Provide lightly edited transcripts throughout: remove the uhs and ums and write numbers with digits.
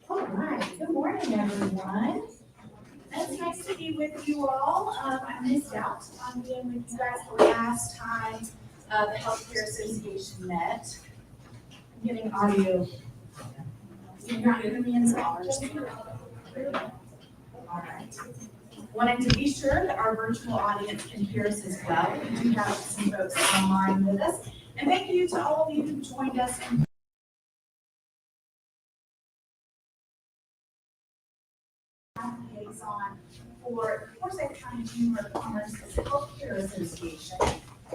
All right, good morning, everyone. It's nice to be with you all. I missed out on being with you guys the last time the Healthcare Association met. I'm getting audio. You're not hearing me in the ours. All right. Wanted to be sure that our virtual audience can hear us as well. We do have some folks online with us. And thank you to all of you who joined us in liaison for Forsyth County Chamber of Commerce's Healthcare Association.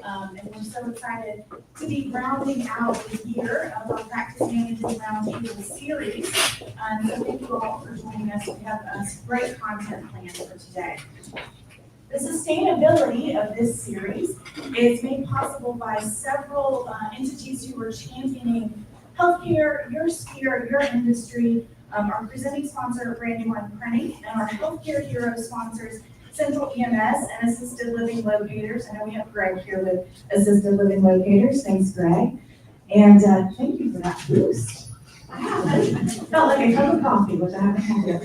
And we're so excited to be rounding out the year of our Practice Management Roundtable series. So thank you all for joining us. We have a great content planned for today. The sustainability of this series is made possible by several entities who are championing healthcare, your sphere, your industry. Our presenting sponsor, Brandywine Printing, and our Healthcare Hero sponsors, Central EMS and Assisted Living Locators. I know we have Greg here with Assisted Living Locators. Thanks, Greg. And thank you for that boost. Felt like a cup of coffee, which I haven't had yet.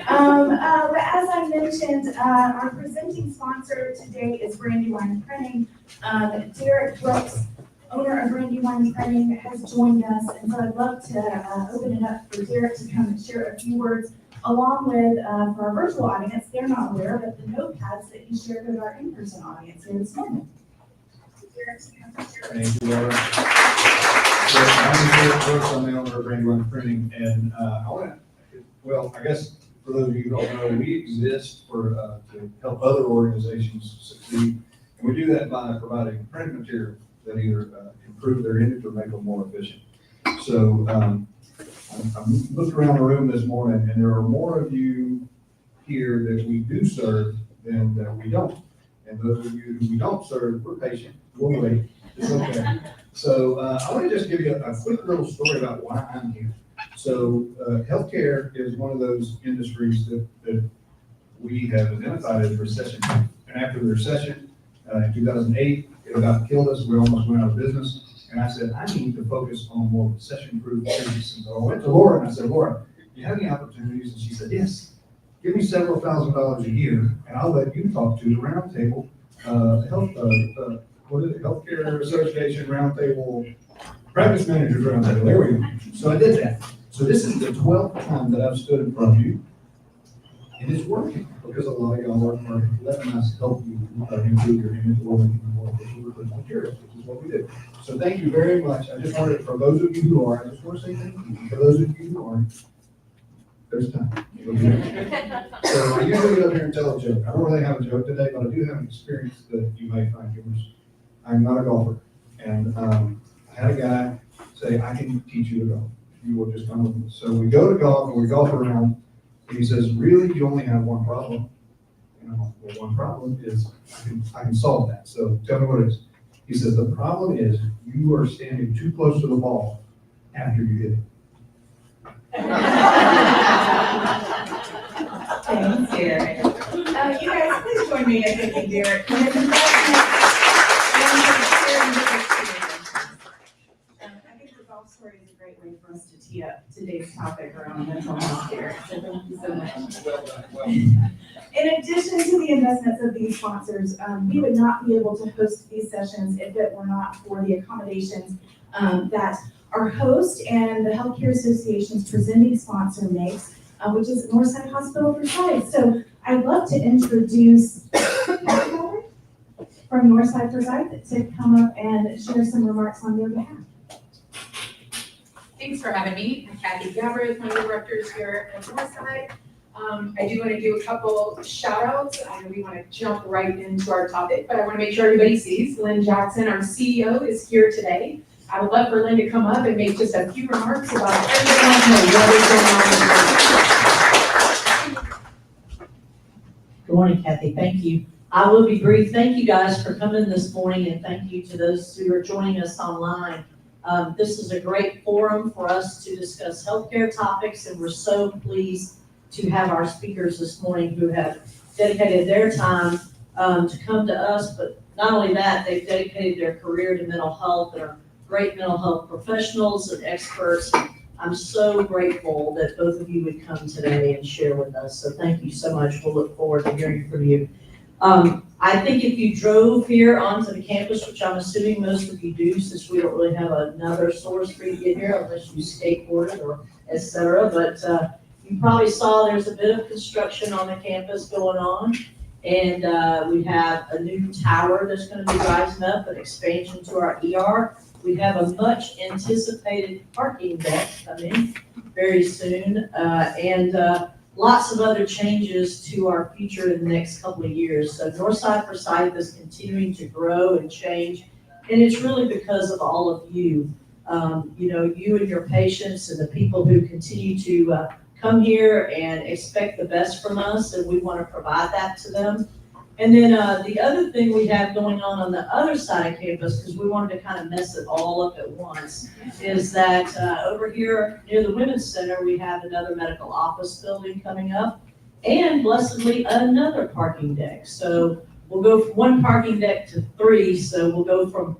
But as I mentioned, our presenting sponsor today is Brandywine Printing. Derek Brooks, owner of Brandywine Printing, has joined us, and so I'd love to open it up for Derek to come and share a few words, along with, for our virtual audience, they're not aware, but the notepads that he shared with our in-person audience here this morning. Thank you, Laura. So I'm Derek Brooks, I'm the owner of Brandywine Printing, and I guess for those of you who don't know, we exist to help other organizations succeed, and we do that by providing print material that either improve their image or make them more efficient. So I'm looking around the room this morning, and there are more of you here that we do serve than that we don't. And those of you who we don't serve, we're patient. We'll wait. It's okay. So I want to just give you a quick little story about why I'm here. So healthcare is one of those industries that we have identified as recession-proof. And after the recession in 2008, it about killed us. We almost went out of business. And I said, I need to focus on more recession-proof business. And so I went to Laura and I said, Laura, do you have any opportunities? And she said, yes. Give me several $1,000s a year, and I'll let you talk to the roundtable, Healthcare Association Roundtable, Practice Managers Roundtable. There we go. So I did that. So this is the 12th time that I've stood in front of you, and it's working because a lot of y'all are letting us help you improve your image or making you more efficient with materials, which is what we do. So thank you very much. I just wanted, for those of you who are, I just want to say thank you. For those of you who aren't, there's time. So I usually get up here and tell a joke. I don't really have a joke today, but I do have an experience that you may find humorous. I'm not a golfer, and I had a guy say, I can teach you to golf. You will just come with me. So we go to golf, and we golf around, and he says, really, you only have one problem? And I'm like, well, one problem is I can solve that. So tell me what it is. He says, the problem is you are standing too close to the ball after you hit it. Thanks, Derek. You guys, please join me in thanking Derek for his investment and for sharing his experience. I think the golf story is a great way for us to tee up today's topic around mental health care. So thank you so much. In addition to the investments of these sponsors, we would not be able to host these sessions if it were not for the accommodations that our host and the Healthcare Association's presenting sponsor makes, which is Northside Hospital Forsyth. So I'd love to introduce from Northside Forsyth to come up and share some remarks on their behalf. Thanks for having me. I'm Kathy Gabbard, one of the directors here at Northside. I do want to do a couple shout outs. I know we want to jump right into our topic, but I want to make sure everybody sees Lynn Jackson, our CEO, is here today. I would love for Lynn to come up and make just a few remarks about everything what is going on. Good morning, Kathy. Thank you. I will be brief. Thank you guys for coming this morning, and thank you to those who are joining us online. This is a great forum for us to discuss healthcare topics, and we're so pleased to have our speakers this morning who have dedicated their time to come to us, but not only that, they've dedicated their career to mental health and are great mental health professionals and experts. I'm so grateful that both of you would come today and share with us. So thank you so much. We'll look forward to hearing from you. I think if you drove here onto the campus, which I'm assuming most of you do, since we don't really have another source for you to get here unless you skateboarded or et cetera, but you probably saw there's a bit of construction on the campus going on. And we have a new tower that's gonna be rising up, an expansion to our ER. We have a much anticipated parking deck coming very soon, and lots of other changes to our future in the next couple of years. So Northside Forsyth is continuing to grow and change, and it's really because of all of you. You and your patients and the people who continue to come here and expect the best from us, and we want to provide that to them. And then the other thing we have going on the other side of campus, because we wanted to kind of mess it all up at once, is that over here near the Women's Center, we have another medical office building coming up, and blessedly another parking deck. So we'll go from one parking deck to 3, so we'll go from,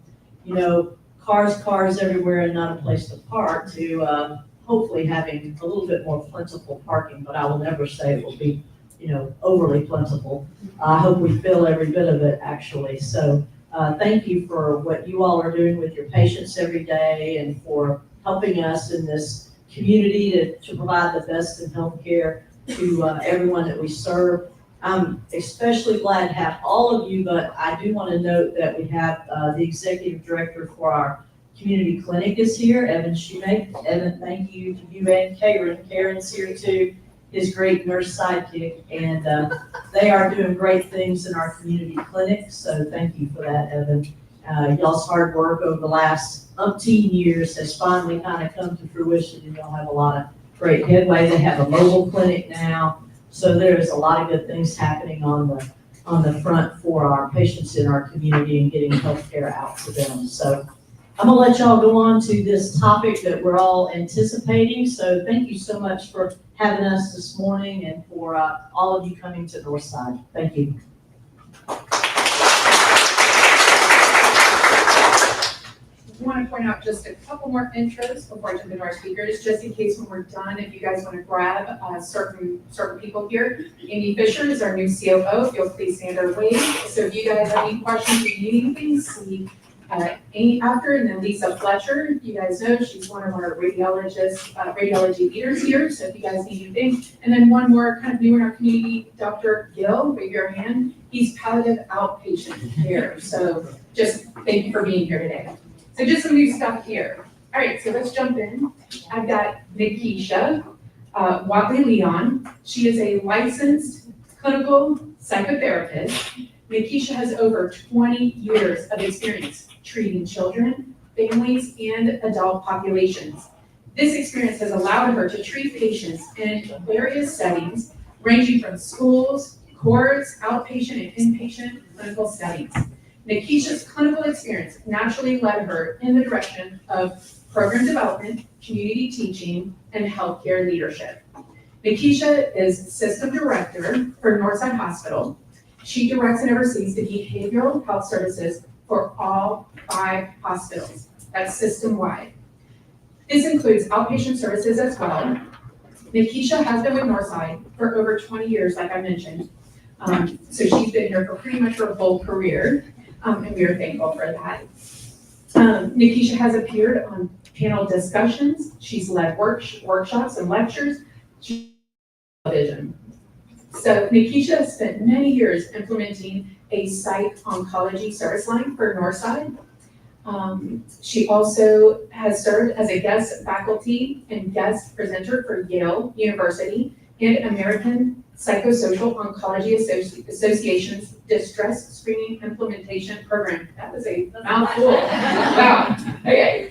cars everywhere and not a place to park to hopefully having a little bit more plentiful parking, but I will never say it will be overly plentiful. I hope we fill every bit of it, actually. So thank you for what you all are doing with your patients every day and for helping us in this community to provide the best in healthcare to everyone that we serve. I'm especially glad to have all of you, but I do want to note that we have the executive director for our community clinic is here, Evan Shoemake. Evan, thank you to you and Karen. Karen's here too, his great nurse sidekick, and they are doing great things in our community clinic, so thank you for that, Evan. Y'all's hard work over the last umpteen years has finally kind of come to fruition, and y'all have a lot of great headway. They have a mobile clinic now, so there's a lot of good things happening on the front for our patients in our community and getting healthcare out to them. So I'm gonna let y'all go on to this topic that we're all anticipating. So thank you so much for having us this morning and for all of you coming to Northside. Thank you. I want to point out just a couple more intros before I jump into our speakers, just in case when we're done, if you guys want to grab certain people here. Amy Fisher is our new COO. If you'll please stand our way. So if you guys have any questions or need anything, see Amy after, and then Lisa Fletcher. You guys know she's one of our radiology leaders here. So if you guys need anything, and then one more kind of new in our community, Dr. Gill, wave your hand. He's palliative outpatient care. So just thank you for being here today. So just some new stuff here. All right, so let's jump in. I've got Nikeisha Whatley-Leon. She is a licensed clinical psychotherapist. Nikeisha has over 20 years of experience treating children, families, and adult populations. This experience has allowed her to treat patients in various settings, ranging from schools, courts, outpatient, and inpatient clinical settings. Nikeisha's clinical experience naturally led her in the direction of program development, community teaching, and healthcare leadership. Nikeisha is system director for Northside Hospital. She directs and oversees the behavioral health services for all 5 hospitals. That's system-wide. This includes outpatient services as well. Nikeisha has been with Northside for over 20 years, like I mentioned. So she's been here for pretty much her whole career. And we are thankful for that. Nikeisha has appeared on panel discussions. She's led workshops and lectures. She's vision. So Nikeisha has spent many years implementing a psych oncology service line for Northside. She also has served as a guest faculty and guest presenter for Yale University and American Psychosocial Oncology Association's Distress Screening Implementation Program. That was a mouthful. Wow. Okay.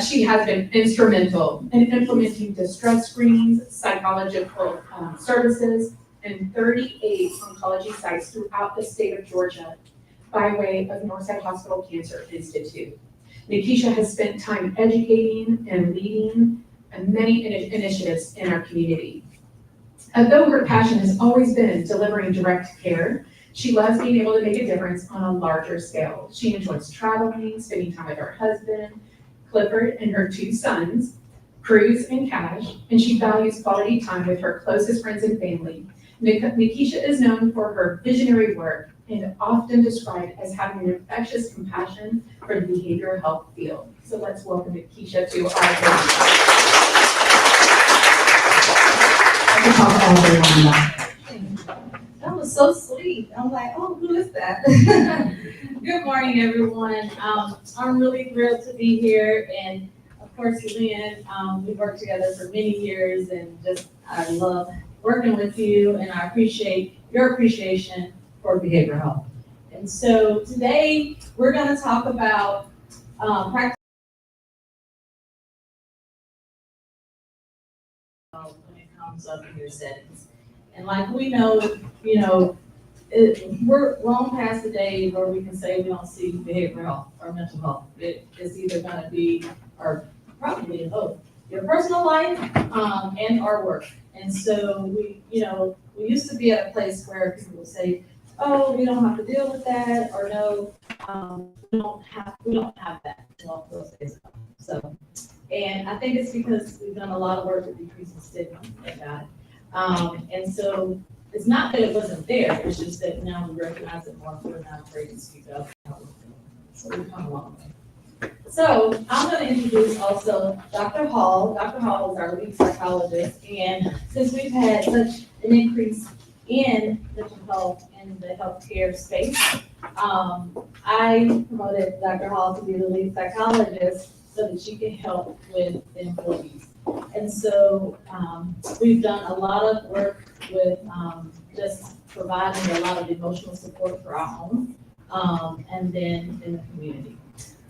She has been instrumental in implementing distress screenings, psychological services, and 38 oncology sites throughout the state of Georgia by way of Northside Hospital Cancer Institute. Nikeisha has spent time educating and leading many initiatives in our community. Although her passion has always been delivering direct care, She loves being able to make a difference on a larger scale. She enjoys traveling, spending time with her husband, Clifford, and her 2 sons, Cruz and Cash, and she values quality time with her closest friends and family. Nikeisha is known for her visionary work and often described as having an infectious compassion for the behavioral health field. So let's welcome Nikeisha to our stage. I can talk all day long about it. That was so sweet. I'm like, oh, who is that? Good morning, everyone. I'm really thrilled to be here. And of course, Lynn, we've worked together for many years and just, I love working with you and I appreciate your appreciation for behavioral health. And so today we're going to talk about practice when it comes up in your settings. And like we know, we're long past the day where we can say we don't see behavioral health or mental health. It is either going to be, or probably both, your personal life and our work. And so we used to be at a place where people would say, oh, we don't have to deal with that, or no, we don't have that. Well, those days ago. So, and I think it's because we've done a lot of work to decrease the stigma about it. And so it's not that it wasn't there, it's just that now we recognize it more, we're not afraid to speak up. So we've come a long way. So I'm going to introduce also Dr. Hall. Dr. Hall is our lead psychologist, and since we've had such an increase in mental health in the healthcare space, I promoted Dr. Hall to be the lead psychologist so that she can help with the employees. And so we've done a lot of work with just providing a lot of emotional support for our own and then in the community.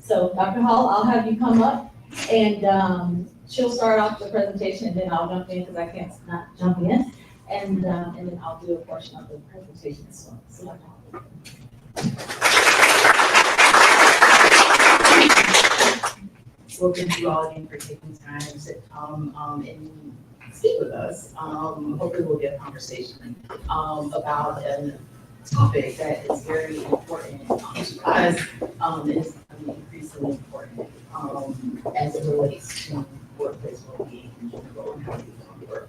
So Dr. Hall, I'll have you come up and she'll start off the presentation and then I'll jump in because I can't not jump in. And then I'll do a portion of the presentation as well. So Dr. Hall. Well, thank you all again for taking time to come and speak with us. Hopefully we'll get a conversation about a topic that is very important to us and is increasingly important as it relates to workplace well-being in general and how we come to work.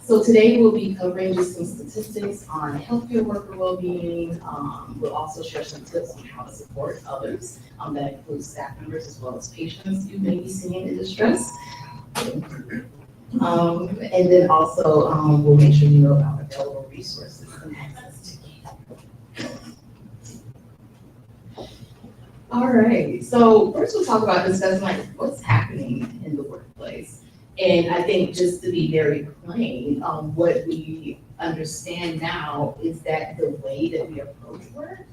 So today we'll be covering just some statistics on healthcare worker well-being. We'll also share some tips on how to support others. That includes staff members as well as patients you may be seeing in distress. And then also we'll make sure you know about available resources and access to care. All right, so first we'll talk about discussing like what's happening in the workplace. And I think just to be very plain, what we understand now is that the way that we approach work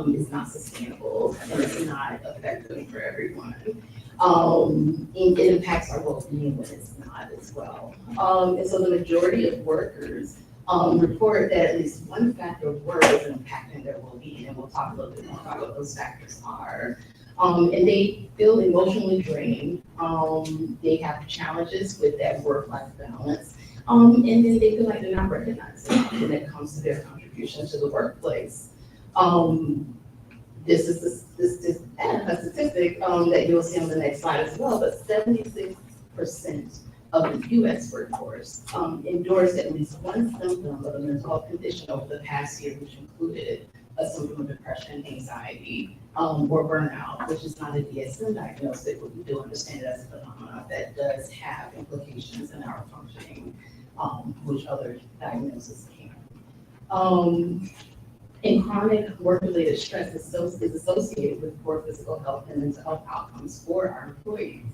is not sustainable and it's not effective for everyone. It impacts our well-being when it's not as well. And so the majority of workers report that at least one factor of work is impacting their well-being, and we'll talk a little bit more about what those factors are. And they feel emotionally drained. They have challenges with that work-life balance. And then they feel like they're not recognized when it comes to their contribution to the workplace. This is a statistic that you'll see on the next slide as well, but 76% of the U.S. workforce endorsed at least one symptom of a mental health condition over the past year, which included a symptom of depression, anxiety, or burnout, which is not a DSM diagnosis, but we do understand it as a phenomenon that does have implications in our functioning, which other diagnoses can. And chronic work-related stress is associated with poor physical health and mental health outcomes for our employees.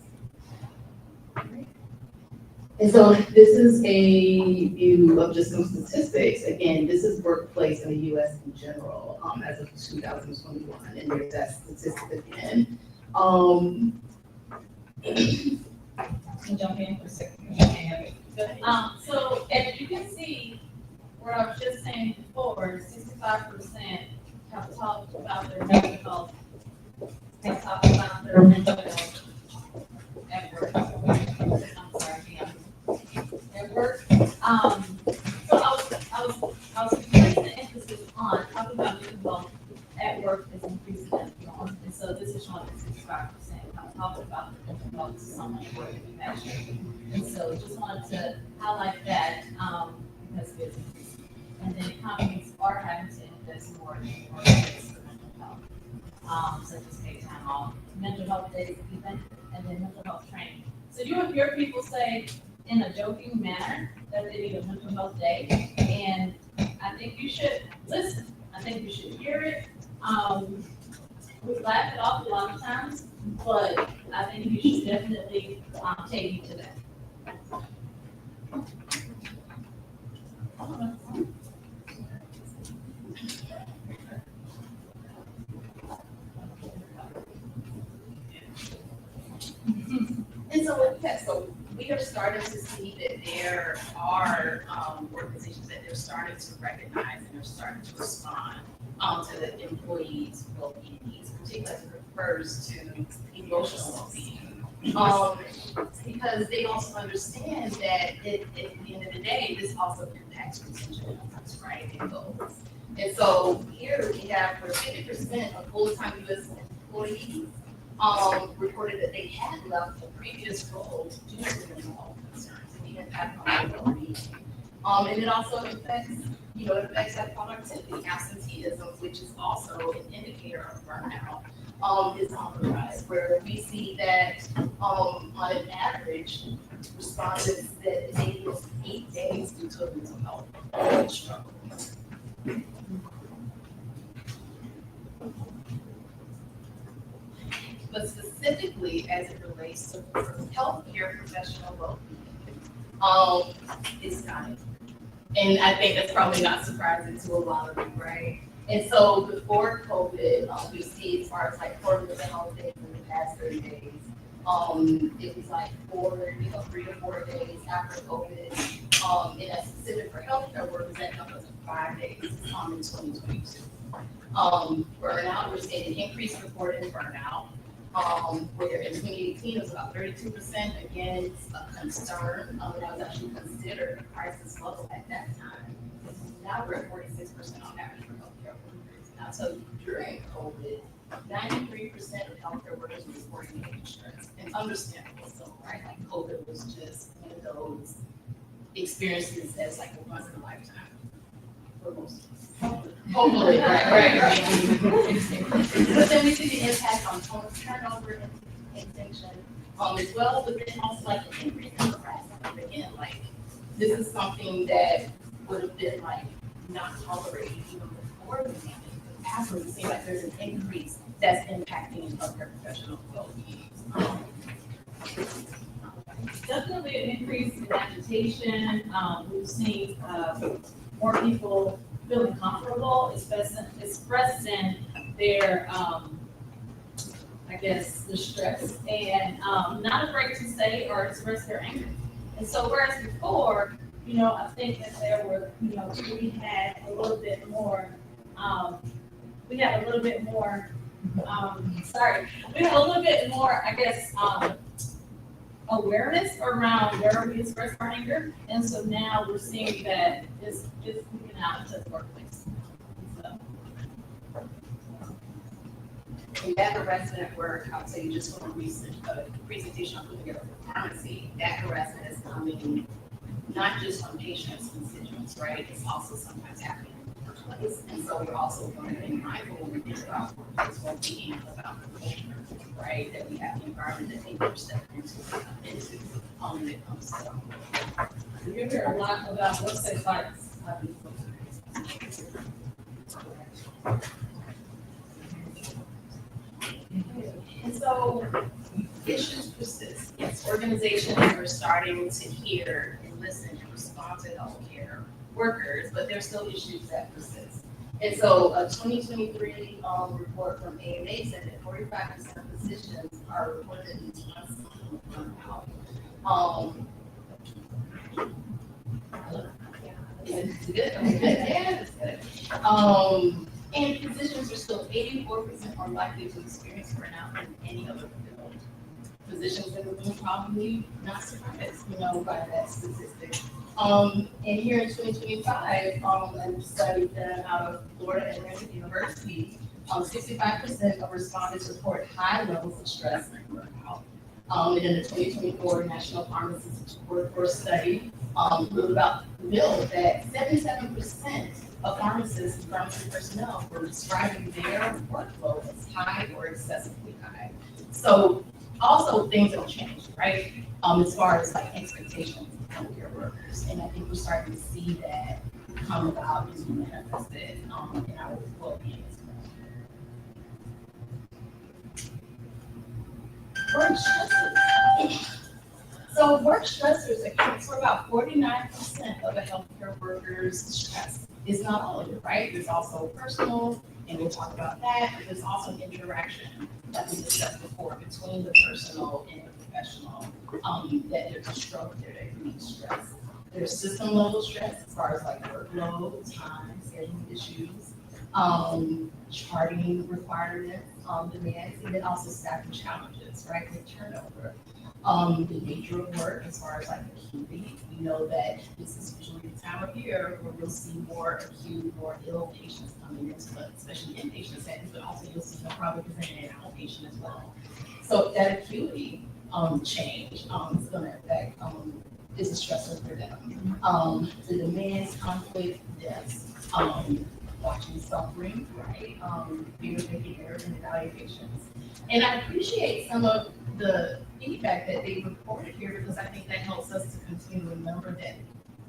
And so this is a view of just some statistics. Again, this is workplace in the U.S. in general as of 2021, and there's that statistic again. Can you jump in for a second? So as you can see, what I was just saying before, 65% have talked about their mental health, have talked about their mental health at work. I'm sorry, at work. So I was placing the emphasis is mental health. And so this is showing 65%. I'm talking about mental health to someone in work and passion. And so just wanted to highlight that, because it's increasing. And then companies are having to invest more in workplace for mental health, such as paid time off, mental health days even, and then mental health training. So you will hear people say in a joking manner that they need a mental health day, and I think you should listen. I think you should hear it. We laugh it off a lot of times, but I think you should definitely take heed to that. And so, yeah, so we are starting to see that there are organizations that they're starting to recognize and they're starting to respond to the employees' well-being needs, particularly as it refers to emotional well-being. Because they also understand that at the end of the day, this also impacts retention efforts, right, and goals. And so here we have where 50% of full-time U.S. employees reported that they had left a previous role due to mental health concerns and the impact on their well-being. And it also affects, it affects that productivity, absenteeism, which is also an indicator of burnout, is on the rise, where we see that on an average, respondents that they miss 8 days due to a mental health struggle. But specifically as it relates to healthcare professional well-being, it's not. And I think that's probably not surprising to a lot of you, right? And so before COVID, we see as far as like core mental health days in the past 30 days, it was like 3 to 4 days after COVID. And that's specific for healthcare workers, that number was 5 days in 2022. Burnout, we're seeing an increased reported burnout. Where in 2018 it was about 32%. Again, it's a concern. It was actually considered a crisis level at that time. Now we're at 46% on average for healthcare workers. And I'll tell you, during COVID, 93% of healthcare workers were reporting insurance, and understandable so, right? Like COVID was just one of those experiences that's like a once in a lifetime for most of us. Hopefully, right. But then we see the impact on total turnover and extinction, as well, but then also like an increase in harassment. Again, like this is something that would have been like not tolerated even before the pandemic. But after we see like there's an increase that's impacting healthcare professional well-being. Definitely an increase in agitation. We've seen more people feeling comfortable expressing their, I guess, distress and not afraid to say or express their anger. And so whereas before, I think that there were, we had a little bit more, I guess, awareness around where we express our anger. And so now we're seeing that it's moving out into the workplace. So. And that harassment at work, I'll tell you just from a recent presentation I put together for pharmacy, that harassment is coming not just from patients and constituents, right? It's also sometimes happening in the workplace. And so we're also going to be mindful when we think about workplace well-being, about the culture, right? That we have the environment that people are stepping into when it comes to. You hear a lot about workplace violence. And so issues persist. Yes, organizations are starting to hear and listen and respond to healthcare workers, but there's still issues that persist. And so a 2023 report from AMA said that 45% of physicians are reported at least once a month. It's good. Yeah, it's good. And physicians are still 84% more likely to experience burnout than any other field. Physicians in the room probably not surprised, by that statistic. And here in 2025, a study done out of Florida Atlantic University 65% of respondents report high levels of stress and burnout. And in the 2024 National Pharmacist Workforce Study, revealed that 77% of pharmacists and pharmacy personnel were describing their workload as high or excessively high. So also things have changed, right? As far as like expectations of healthcare workers. And I think we're starting to see that come about and be manifested in our well-being as well. Work stressors. So work stressors account for about 49% of a healthcare worker's stress. It's not all of it, right? There's also personal, and we'll talk about that, but there's also interaction that we discussed before between the personal and the professional, that there's a struggle there that creates stress. There's system level stress as far as like workload, time, scheduling issues, charting requirements, demands, and then also staffing challenges, right, with turnover. The nature of work as far as like acuity, we know that this is usually the time of year where we'll see more acute, more ill patients coming into the, especially inpatient settings, but also you'll see them probably presenting in outpatient as well. So that acuity change is going to affect is a stressor for them. The demands, conflict, deaths, watching suffering, right? Fear of making errors and evaluations. And I appreciate some of the feedback that they reported here because I think that helps us to continue to remember that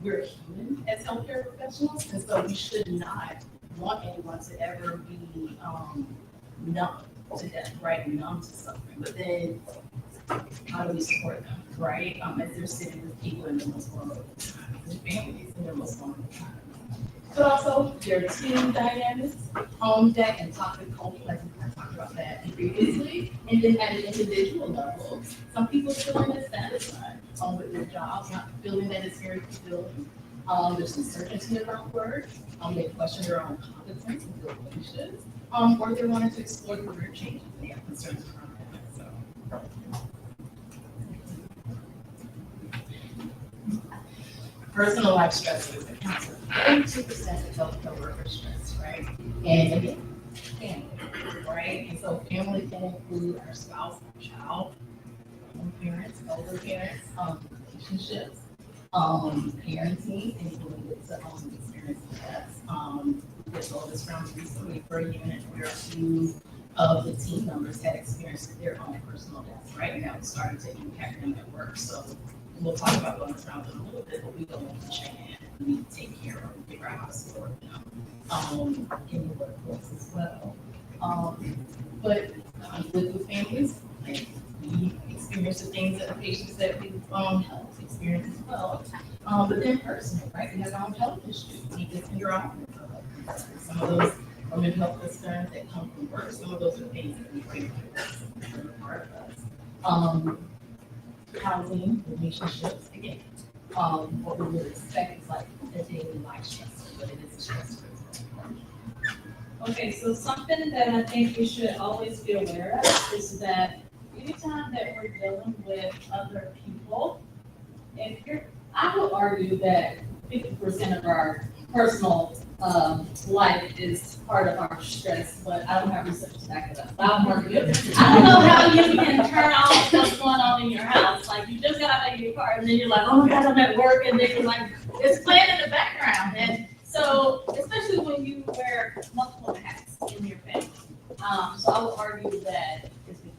we're human as healthcare professionals, and so we should not want anyone to ever be numb to death, right? Numb to suffering. But then how do we support them, right? As they're sitting with people in the most vulnerable times, their families in their most vulnerable times. But also their team dynamics, home deck, and toxic culture, like we talked about that previously. And then at an individual level, some people feeling dissatisfied with their jobs, not feeling that it's very fulfilling. There's uncertainty around work. They question their own competence and feel anxious. Or they're wanting to explore career changes. They have concerns around that. So. Personal life stressors account for 32% of healthcare worker stress, right? And again, family, right? And so family can include our spouse, our child, parents, older parents, relationships, parenting, including the experience of deaths. This all this round recently for a unit where 2 of the team members had experienced their own personal deaths, right? And that was starting to impact them at work. So we'll talk about bonus rounds in a little bit, but we go into chain and we take care of and figure out how to support them in the workforce as well. But with the families, like, we experience the things that the patients that we've helped experience as well. But then personally, right, we have our own health issues. We get to your own mental health. Some of those are mental health concerns that come from work. Some of those are things that we bring to the part of us. Housing, relationships, again, what we would expect is like a daily life stressor, but it is a stressor as well. Okay, so something that I think we should always be aware of is that anytime that we're dealing with other people, I would argue that 50% of our personal life is part of our stress, but I don't have research to back it up. I don't know how you can turn off what's going on in your house. Like, you just got out of your car and then you're like, oh my God, I'm at work, and then you're like, it's playing in the background. And so, especially when you wear multiple hats in your family. So I would argue that it's 50%.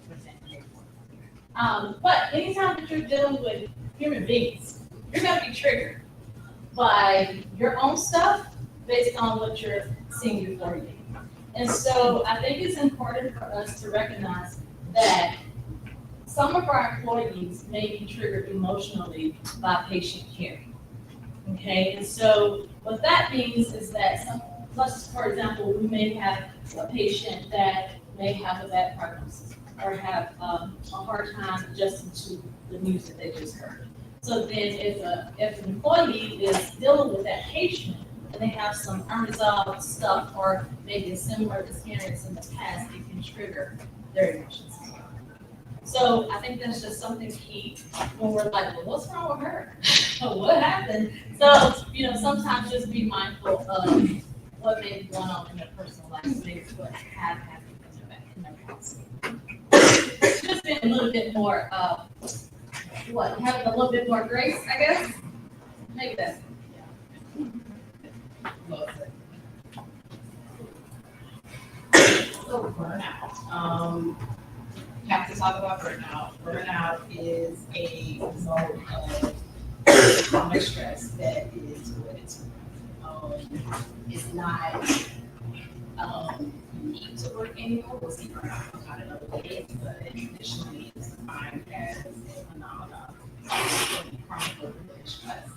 But anytime that you're dealing with human beings, you're gonna be triggered by your own stuff based on what you're seeing before you. And so I think it's important for us to recognize that some of our employees may be triggered emotionally by patient care. Okay, and so what that means is that for example, we may have a patient that may have a bad prognosis or have a hard time adjusting to the news that they just heard. So then if an employee is dealing with that patient, and they have some unresolved stuff or maybe a similar experience in the past, it can trigger their emotions. So I think that's just something key when we're like, well, what's wrong with her? What happened? So, sometimes just be mindful of what may be going on in their personal life, maybe what have happened Just being a little bit more, having a little bit more grace, I guess. Maybe that's. So burnout, have to talk about burnout. Burnout is a result of chronic stress that is what it's. It's not, unique to work anymore. We'll see burnout come out another way, but traditionally it's defined as a phenomenon of chronic work-related stress.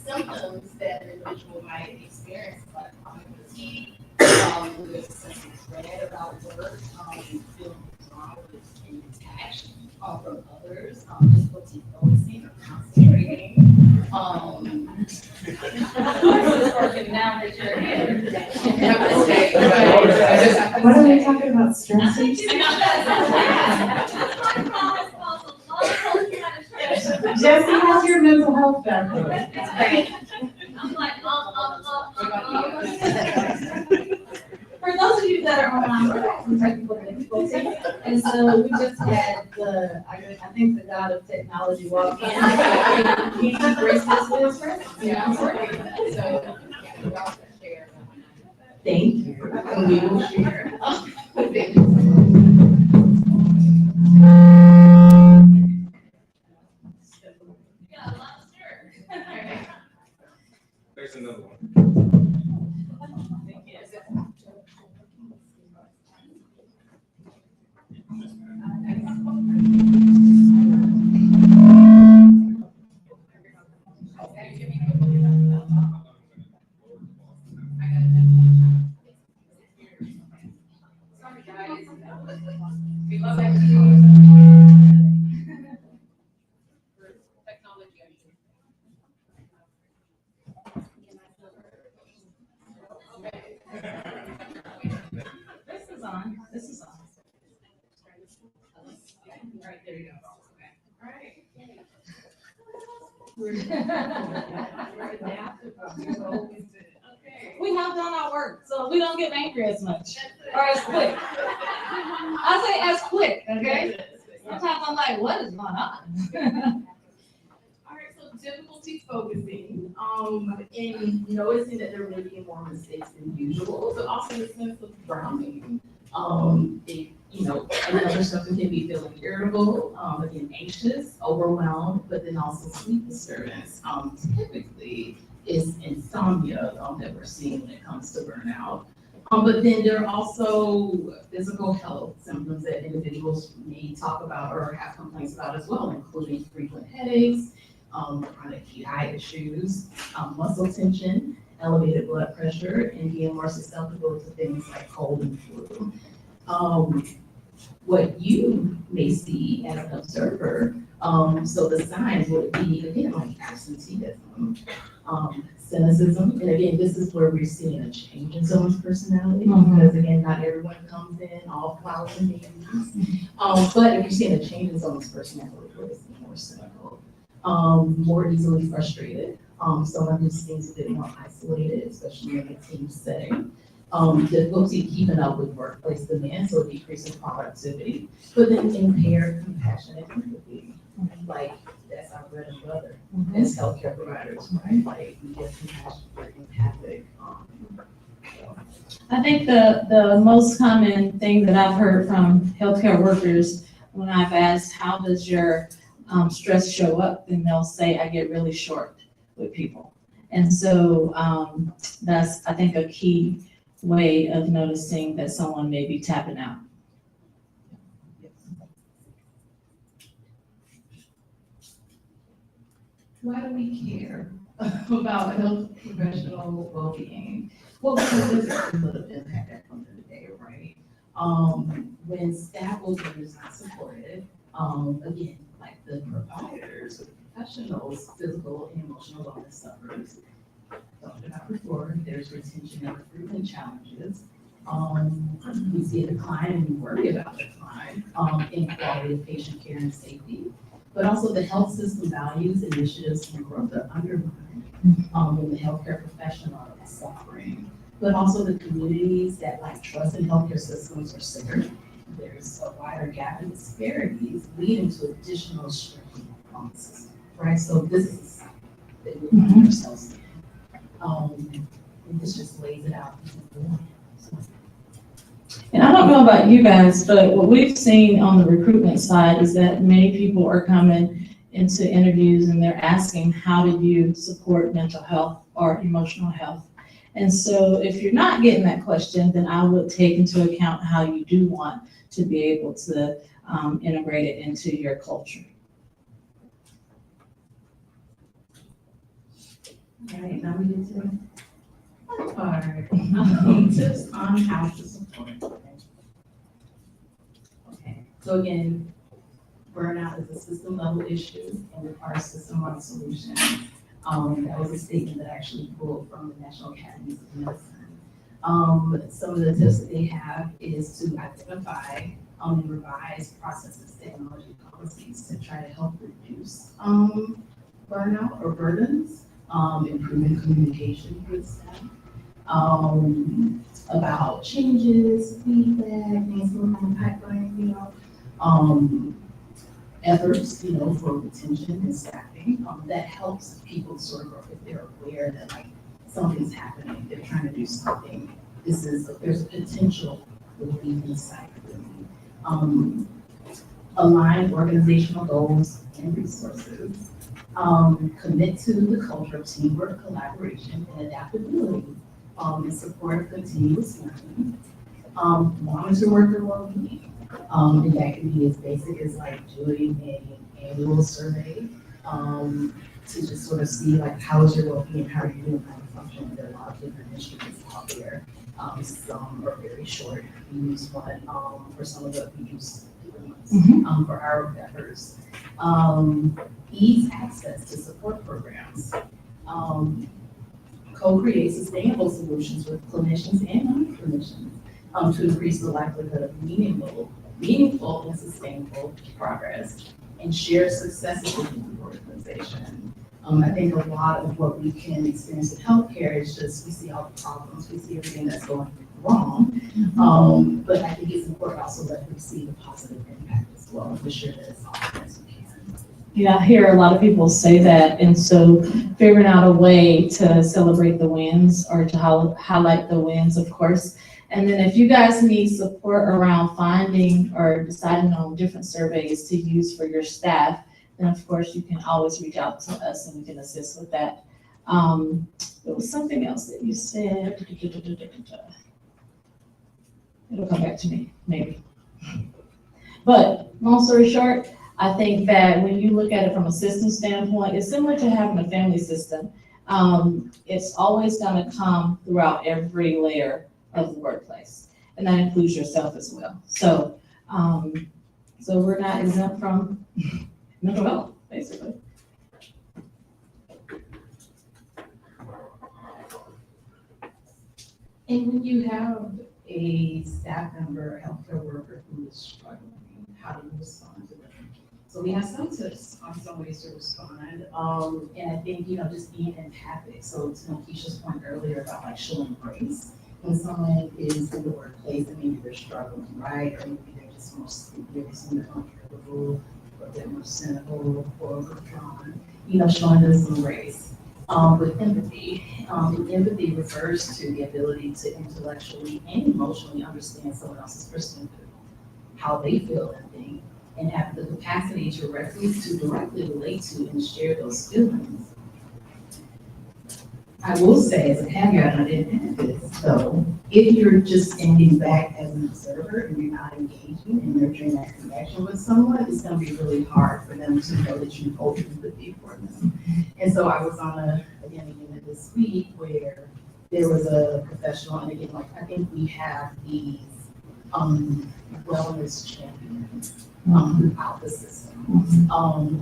Symptoms that an individual might experience, like chronic fatigue, there's a sense of dread about work, feeling withdrawn and detached from others, difficulty focusing or concentrating. Working now that you're here. What are we talking about, I stress? think you know that's. Jesse, how's your mental health background? It's great. I'm like, For those of you that are online, we're having technical difficulties. And so we just had I think the god of technology walk in. He graced us with his presence. Yeah, I'm working on that, so, yeah, we all share. Thank you. And we will share. Yeah, a lot of stir. There's another one. Sorry, guys. We love technology. This is on, this is on. Right, there you go. All right. Okay. We have done our work, so we don't get angry as much, or as quick. I say as quick, okay? Sometimes I'm like, what is going on? All right, so difficulty focusing, and noticing that they're making more mistakes than usual, but also the sense of drowning. Another symptom can be feeling irritable, again, anxious, overwhelmed, but then also sleep disturbance. Typically, is insomnia that we're seeing when it comes to burnout. But then there are also physical health symptoms that individuals may talk about or have complaints about as well, including frequent headaches, chronic GI issues, muscle tension, elevated blood pressure, and being more susceptible to things like cold and flu. What you may see as an observer, so the signs would be, again, like absenteeism, cynicism, and again, this is where we're seeing a change in someone's personality, because again, not everyone comes in all flowers and daisies. But if you're seeing a change in someone's personality, we're seeing more cynical, more easily frustrated, someone who seems a bit more isolated, especially in a team setting. Difficulty keeping up with workplace demands, so a decrease in productivity, but then impaired compassion and empathy. Like, that's our bread and butter as healthcare providers, right? Like, we get compassion, we're empathic. I think the most common thing that I've heard from healthcare workers when I've asked, how does your stress show up? Then they'll say, I get really short with people. And so that's, I think, a key way of noticing that someone may be tapping out. Why do we care about health professional well-being? Well, because there's a cumulative impact that comes into play, right? When staff is not supported, again, like the providers, the professionals, physical and emotional wellness suffers. Talked about before, there's retention and recruitment challenges. We see a decline and we worry about a decline in quality of patient care and safety. But also the health system values, initiatives, and growth are undermined when the healthcare professional is suffering. But also the communities that like trust in healthcare systems are sicker there's a wider gap in disparities leading to additional strain on the system, right? So this is that we find ourselves in. And this just lays it out. And I don't know about you guys, but what we've seen on the recruitment side is that many people are coming into interviews and they're asking, how do you support mental health or emotional health? And so if you're not getting that question, then I would take into account how you do want to be able to integrate it into your culture. All right, now we get to that part. Tips on how to support. Okay, so again, burnout is a system level issue and requires system wide solutions. That was a statement that I actually pulled from the National Academies of Medicine. Some of the tips that they have is to identify and revise processes, technology, policies to try to help reduce burnout or burdens, improving communication with staff, about changes, feedback, things going on in the pipeline, efforts, for retention and staffing, that helps people sort of, if they're aware that like something's happening, they're trying to do something, there's a potential relief inside of them. Align organizational goals and resources, commit to the culture of teamwork, collaboration, and adaptability, in support of continuous learning, monitor worker well-being. And that can be as basic as like doing an annual survey, to just sort of see like how is your well-being, how are you doing, how you function. There are a lot of different instruments out there. Some are very short. We use one, for some of it we use different ones, for our members. Ease access to support programs. Co-create sustainable solutions with clinicians and non-clinicians, to increase the likelihood of meaningful and sustainable progress, and share successes within the organization. I think a lot of what we can experience in healthcare is just, we see all the problems, we see everything that's going wrong. But I think it's important also that we see the positive impact as well, and to share that as often as we can. Yeah, I hear a lot of people say that, and so figuring out a way to celebrate the wins or to highlight the wins, of course. And then if you guys need support around finding or deciding on different surveys to use for your staff, then of course you can always reach out to us and we can assist with that. There was something else that you said. It'll come back to me, maybe. But long story short, I think that when you look at it from a system standpoint, it's similar to having a family system. It's always gonna come throughout every layer of the workplace, and that includes yourself as well. So, so we're not exempt from mental health, basically. And when you have a staff member, healthcare worker who is struggling, how do you respond to them? So we have some tips on some ways to respond. And I think, just being empathic. So to Nikeisha's point earlier about like showing grace when someone is in the workplace and maybe they're struggling, right? Or maybe they're just more serious and they're uncomfortable, or they're more cynical or withdrawn, showing them some grace. With empathy. Empathy refers to the ability to intellectually and emotionally understand someone else's perspective, how they feel and think, and have the capacity to directly relate to and share those feelings. I will say as a caveat, I didn't have this, though, if you're just standing back as an observer and you're not engaging and nurturing that connection with someone, it's going to be really hard for them to know that you hold empathy for them. And so I was on a unit this week where there was a professional, and again, like I think we have these wellness champions throughout the system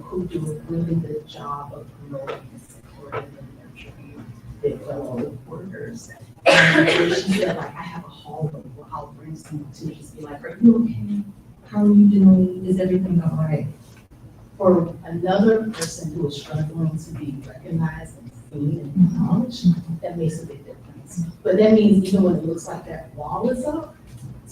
who do a really good job of promoting and supporting and nurturing their fellow workers. And she said, like, I have a hallway where I'll bring someone to just be like, are you okay? How are you doing? Is everything all right? For another person who is struggling to be recognized and seen and acknowledged, that makes a big difference. But that means even when it looks like that wall is up,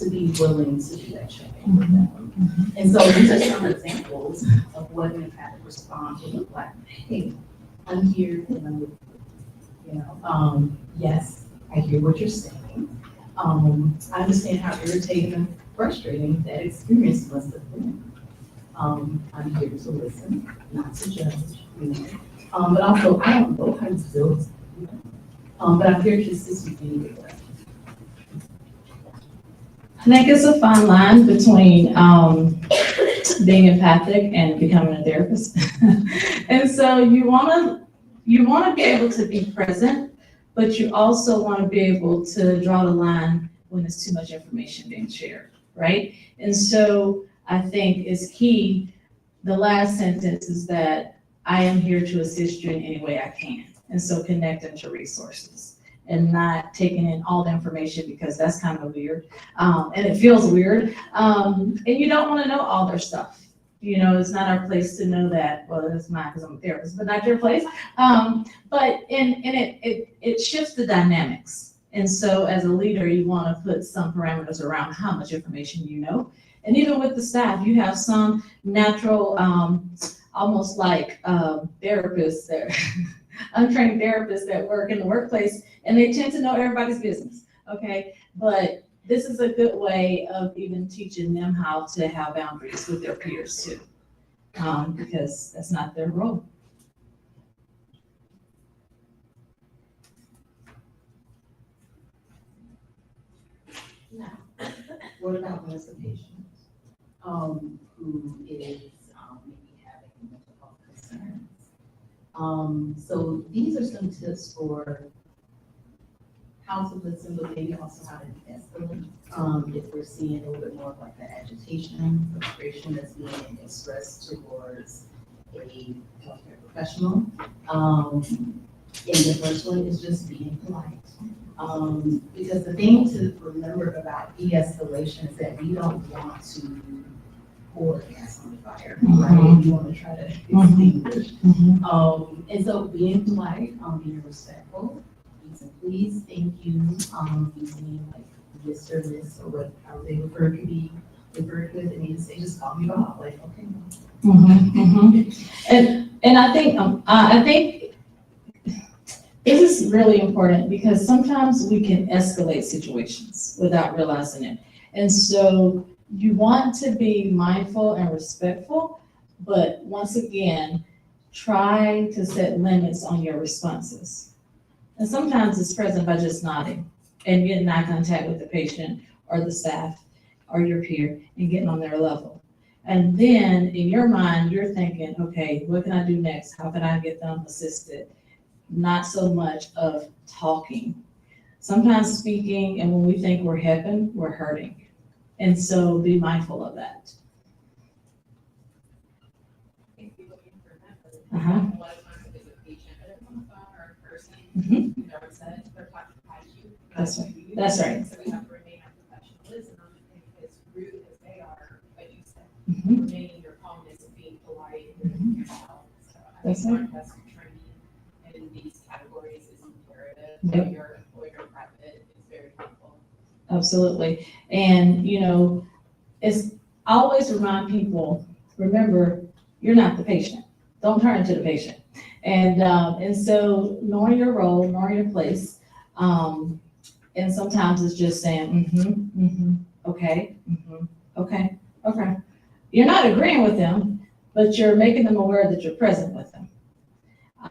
to be willing to do that check-in with them. And so these are some examples of what an empathic response would look like. Hey, I'm here and I'm with you. You know, yes, I hear what you're saying. I understand how irritating and frustrating that experience must have been. I'm here to listen, not to judge, you know. But also, I don't know how to build, you know. But I'm here to assist you anyway. I think it's a fine line between being empathic and becoming a therapist. And so you wanna be able to be present, but you also wanna be able to draw the line when there's too much information being shared, right? And so I think it's key, the last sentence is that I am here to assist you in any way I can. And so connect them to resources and not taking in all the information because that's kind of weird. And it feels weird. And you don't want to know all their stuff. You know, it's not our place to know that. Well, it's mine because I'm a therapist, but not your place. But it shifts the dynamics. And so as a leader, you want to put some parameters around how much information you know. And even with the staff, you have some natural, almost like therapists that untrained therapists that work in the workplace, and they tend to know everybody's business, okay? But this is a good way of even teaching them how to have boundaries with their peers too, because that's not their role. Now, what about when it's a patient who is maybe having mental health concerns? So these are some tips for how to listen, but maybe also how to escalate. If we're seeing a little bit more of like the agitation, frustration that's being expressed towards a healthcare professional. And the first one is just being polite. Because the thing to remember about de-escalation is that we don't want to pour gas on the fire, right? We want to try to extinguish. And so being polite, being respectful, using please, thank you, using like Mr., Miss, or whatever they refer to be referred to, and you say just call me Bob, like okay. And I think this is really important because sometimes we can escalate situations without realizing it. And so you want to be mindful and respectful, but once again, try to set limits on your responses. And sometimes it's present by just nodding and getting eye contact with the patient or the staff or your peer and getting on their level. And then in your mind, you're thinking, okay, what can I do next? How can I get them assisted? Not so much of talking. Sometimes speaking, and when we think we're helping, we're hurting. And so be mindful of that. A lot of times if it's a patient, but it's on the phone or in person, you know, it's that they're talking about you. That's right. That's right. So we have to remain our professionalism and as rude as they are, but you said remaining your calmness and being polite and yourself. So I That's think right. our best training in these categories is imperative. Yep. Whether you're employed or private, it's very helpful. Absolutely. And, you know, it's always remind people, remember, you're not the patient. Don't turn into the patient. And so knowing your role, knowing your place, and sometimes it's just saying, okay, okay. You're not agreeing with them, but you're making them aware that you're present with them.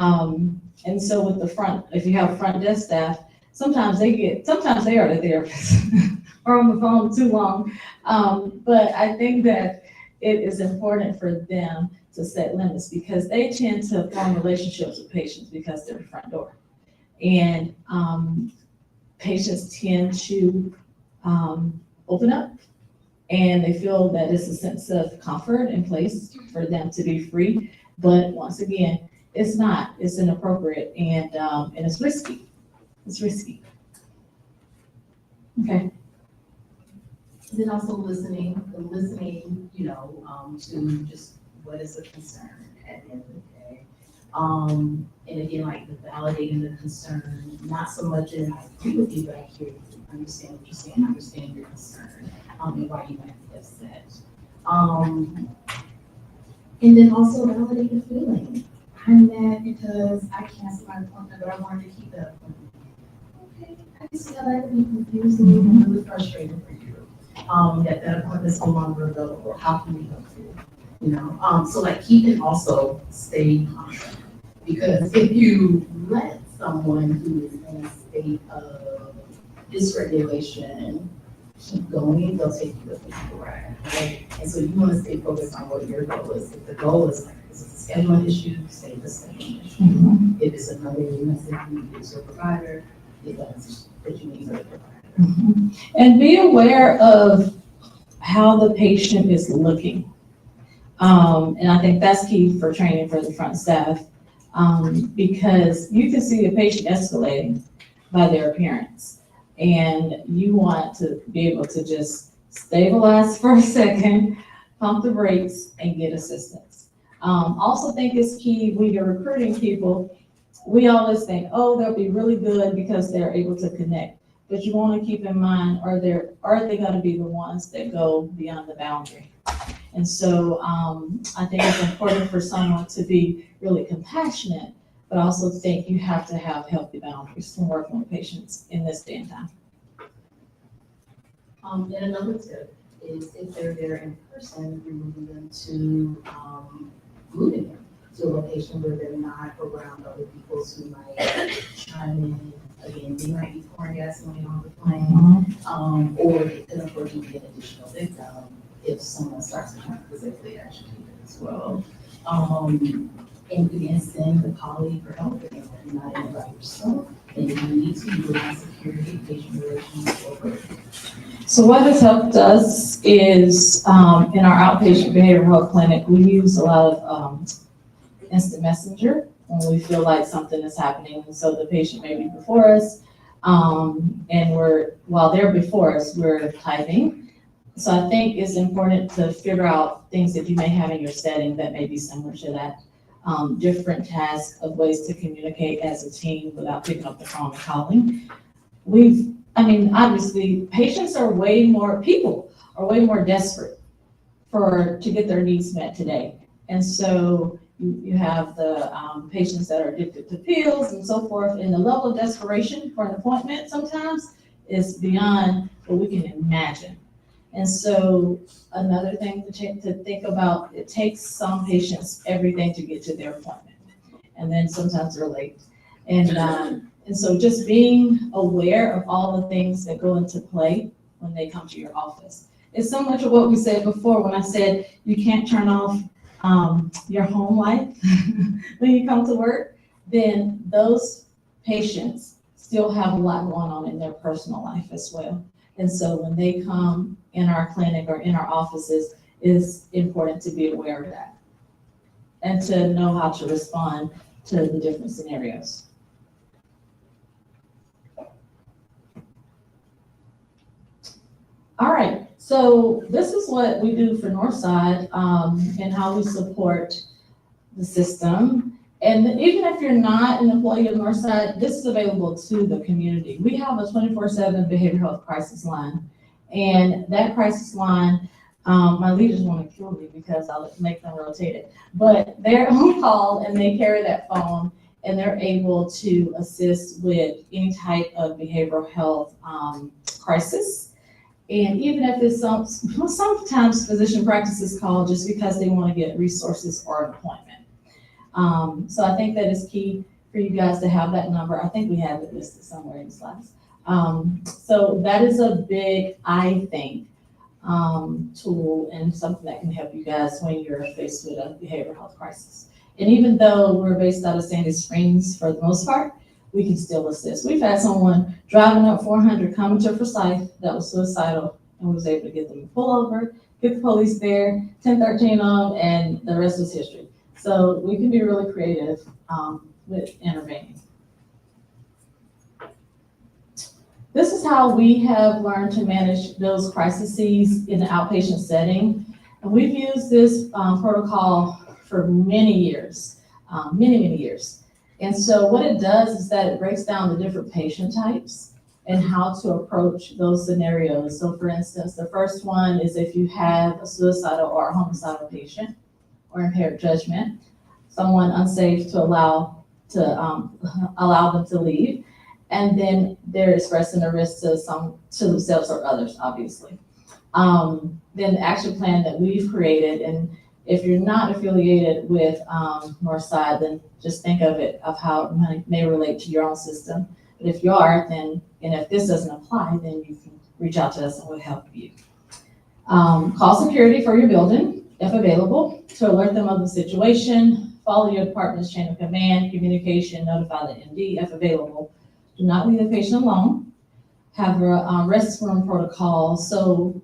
And so with the front, if you have front desk staff, sometimes they are the therapists or on the phone too long. But I think that it is important for them to set limits because they tend to form relationships with patients because they're the front door. And patients tend to open up and they feel that it's a sense of comfort and place for them to be free. But once again, it's not, it's inappropriate and it's risky. It's risky. Okay. And then also listening, you know, to just what is the concern at the end of the day. And again, like the validating the concern, not so much in I agree with you, but I hear you. understand what you're saying, understand your concern, and why you might be upset. And then also validate the feeling. I'm mad because I canceled my appointment, but I wanted to keep that appointment. Okay, I can see how that could be confusing and really frustrating for you. That appointment is no longer available. How can we help you? You know, so like keeping also stay calm. Because if you let someone who is in a state of dysregulation keep going, they'll take you with the ride, right? And so you want to stay focused on what your goal is. If the goal is like, is it a scheduling issue, stay with the scheduling issue. If it's another message you need to your provider, it does that you need to the provider. And be aware of how the patient is looking. And I think that's key for training for the front staff. Because you can see a patient escalating by their appearance. And you want to be able to just stabilize for a second, pump the brakes, and get assistance. Also think it's key when you're recruiting people, we always think, oh, they'll be really good because they're able to connect. But you want to keep in mind, are they going to be the ones that go beyond the boundary? And so I think it's important for someone to be really compassionate, but also think you have to have healthy boundaries when working with patients in this day and time. And another tip is if they're there in person, we move them to moving them to a location where they're not around other people who might chime in. Again, they might be pouring gasoline on the flame, or it could unfortunately be an additional victim if someone starts to become physically agitated as well. And again, send the colleague for help if you're not in it by yourself, and if you need to utilize security, patient relations, or So what has helped us is in our outpatient behavioral health clinic, we use a lot of instant messenger when we feel like something is happening. And so the patient may be before us, and while they're before us, we're typing. So I think it's important to figure out things that you may have in your setting that may be similar to that. Different tasks of ways to communicate as a team without picking up the phone and calling. Obviously, patients are people are way more desperate to get their needs met today. And so you have the patients that are addicted to pills and so forth, and the level of desperation for an appointment sometimes is beyond what we can imagine. And so another thing to think about, it takes some patients everything to get to their appointment. And then sometimes they're late. And so just being aware of all the things that go into play when they come to your office. It's so much of what we said before when I said you can't turn off your home life when you come to work, then those patients still have a lot going on in their personal life as well. And so when they come in our clinic or in our offices, it's important to be aware of that and to know how to respond to the different scenarios. All right, so this is what we do for Northside and how we support the system. And even if you're not an employee of Northside, this is available to the community. We have a 24/7 behavioral health crisis line. And that crisis line, my leaders want to kill me because I'll make them rotate it. But they're on call and they carry that phone and they're able to assist with any type of behavioral health crisis. And even if it's sometimes physician practices call just because they want to get resources or an appointment. So I think that is key for you guys to have that number. I think we have it listed somewhere in the slides. So that is a big, I think, tool and something that can help you guys when you're faced with a behavioral health crisis. And even though we're based out of Sandy Springs for the most part, we can still assist. We've had someone driving up 400 coming to Forsyth that was suicidal and was able to get them to pull over, get the police there, 1013 on, and the rest was history. So we can be really creative with intervening. This is how we have learned to manage those crises in the outpatient setting. And we've used this protocol for many years, many years. And so what it does is that it breaks down the different patient types and how to approach those scenarios. So for instance, the first one is if you have a suicidal or a homicidal patient or impaired judgment, someone unsafe to allow them to leave, and then they're expressing a risk to themselves or others, obviously. Then the action plan that we've created, and if you're not affiliated with Northside, then just think of it of how it may relate to your own system. But if you are, then, and if this doesn't apply, then you can reach out to us and we'll help you. Call security for your building, if available, to alert them of the situation. Follow your department's chain of command, communication, notify the MD if available. Do not leave the patient alone. Have a rest room protocol. So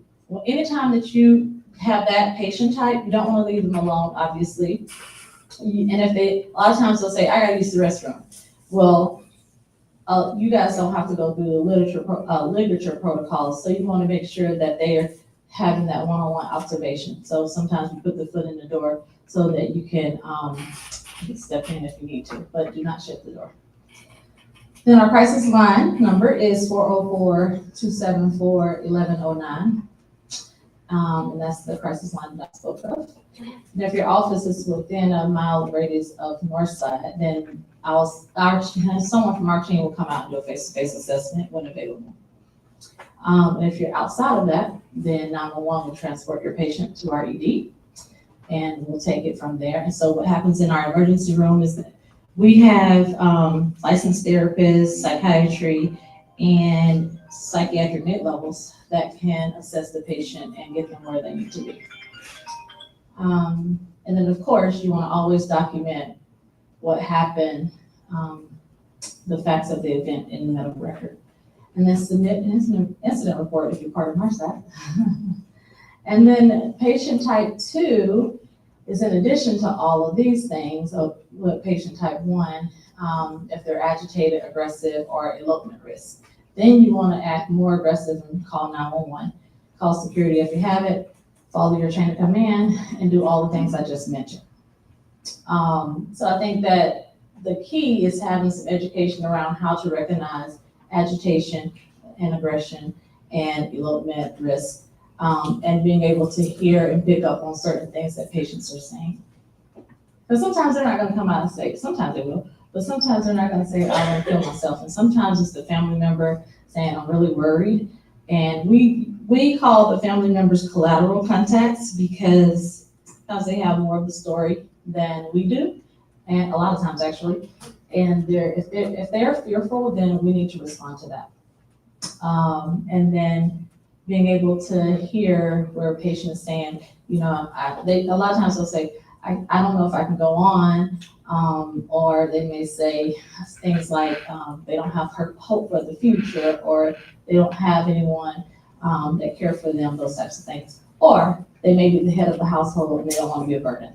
anytime that you have that patient type, you don't want to leave them alone, obviously. And if a lot of times they'll say, I gotta use the restroom. Well, you guys don't have to go through the literature protocols. So you want to make sure that they are having that one-on-one observation. So sometimes you put the foot in the door so that you can step in if you need to, but do not shut the door. Then our crisis line number is 404-274-1109. And that's the crisis line that I spoke of. And if your office is within a mile radius of Northside, then someone from our team will come out and do a face-to-face assessment when available. And if you're outside of that, then 911 will transport your patient to our ED, and we'll take it from there. And so what happens in our emergency room is that we have licensed therapists, psychiatry, and psychiatric mid-levels that can assess the patient and get them where they need to be. And then, of course, you want to always document what happened, the facts of the event in the medical record. And then submit an incident report if you're part of Northside. And then patient type 2 is in addition to all of these things of what patient type 1, if they're agitated, aggressive, or elopement risk. Then you want to act more aggressive and call 911. Call security if you have it, follow your chain of command, and do all the things I just mentioned. So I think that the key is having some education around how to recognize agitation and aggression and elopement risk, and being able to hear and pick up on certain things that patients are saying. Because sometimes they're not going to come out and say, sometimes they will, but sometimes they're not going to say, I want to kill myself. And sometimes it's the family member saying, I'm really worried. And we call the family members collateral contacts because sometimes they have more of the story than we do, and a lot of times actually. And if they're fearful, then we need to respond to that. And then being able to hear where a patient is saying, a lot of times they'll say, I don't know if I can go on, or they may say things like they don't have hope for the future, or they don't have anyone that care for them, those types of things. Or they may be the head of the household and they don't want to be a burden.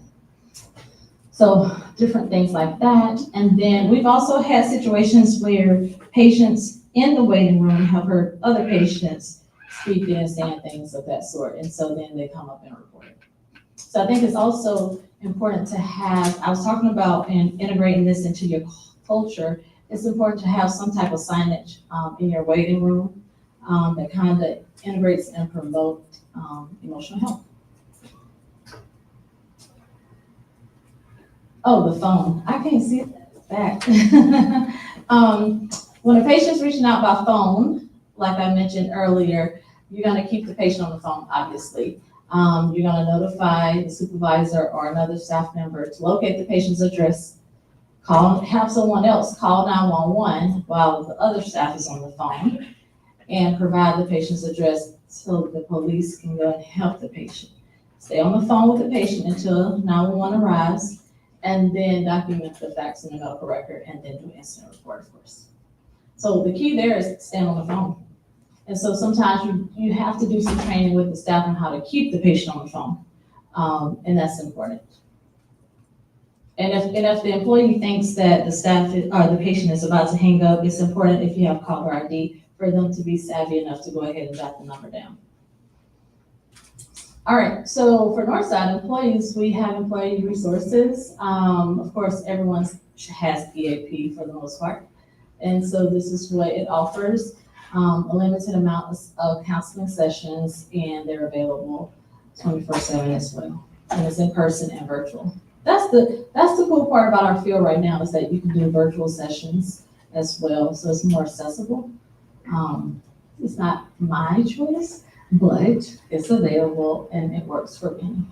So different things like that. And then we've also had situations where patients in the waiting room have heard other patients speaking and saying things of that sort. And so then they come up and report it. So I think it's also important to have, I was talking about integrating this into your culture. It's important to have some type of signage in your waiting room that kind of integrates and promotes emotional health. Oh, the phone. I can't see it back. When a patient's reaching out by phone, like I mentioned earlier, you're going to keep the patient on the phone, obviously. You're going to notify the supervisor or another staff member to locate the patient's address, have someone else call 911 while the other staff is on the phone, and provide the patient's address so the police can go and help the patient. Stay on the phone with the patient until 911 arrives, and then document the facts in the medical record, and then do an incident report, of course. So the key there is stand on the phone. And so sometimes you have to do some training with the staff on how to keep the patient on the phone, and that's important. And if the employee thinks that the staff or the patient is about to hang up, it's important if you have caller ID for them to be savvy enough to go ahead and jot the number down. All right, so for Northside employees, we have employee resources. Of course, everyone has EAP for the most part. And so this is what it offers. a limited amount of counseling sessions, and they're available 24/7 as well. And it's in person and virtual. That's the cool part about our field right now, is that you can do virtual sessions as well, so it's more accessible. It's not my choice, but it's available and it works for me.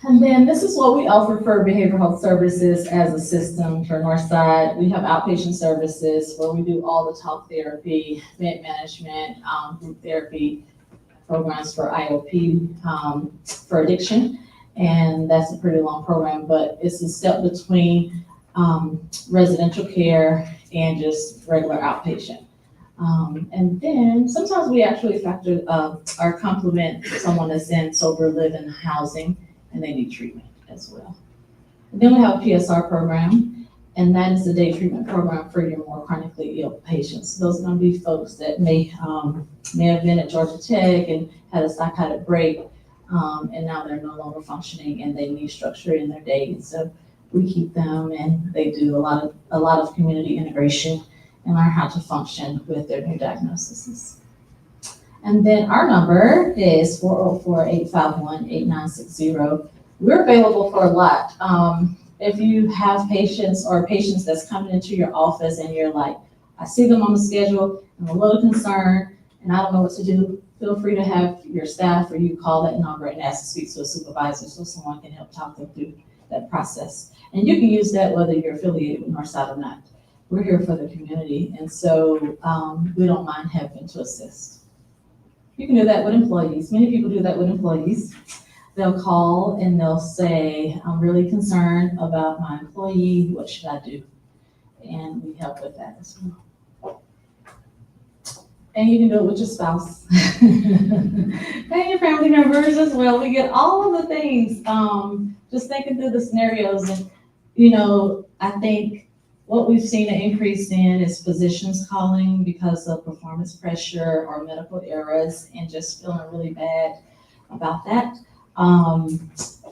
And then this is what we offer for behavioral health services as a system for Northside. We have outpatient services where we do all the talk therapy, med management, group therapy, programs for IOP, for addiction. And that's a pretty long program, but it's a step between residential care and just regular outpatient. And then sometimes we actually factor or complement someone that's in sober living housing and they need treatment as well. And then we have a PSR program, and that is the day treatment program for your more chronically ill patients. Those are gonna be folks that may have been at Georgia Tech and had a psychotic break, and now they're no longer functioning and they need structure in their day. And so we keep them, and they do a lot of community integration and learn how to function with their new diagnoses. And then our number is 404-851-8960. We're available for a lot. If you have patients that's coming into your office and you're like, I see them on the schedule, I'm a little concerned and I don't know what to do, feel free to have your staff or you call that number and ask to speak to a supervisor so someone can help talk them through that process. And you can use that whether you're affiliated with Northside or not. We're here for the community, and so we don't mind helping to assist. You can do that with employees. Many people do that with employees. They'll call and they'll say, I'm really concerned about my employee, what should I do? And we help with that as well. And you can do it with your spouse and your family members as well. We get all of the things, just thinking through the scenarios. And, I think what we've seen an increase in is physicians calling because of performance pressure or medical errors and just feeling really bad about that.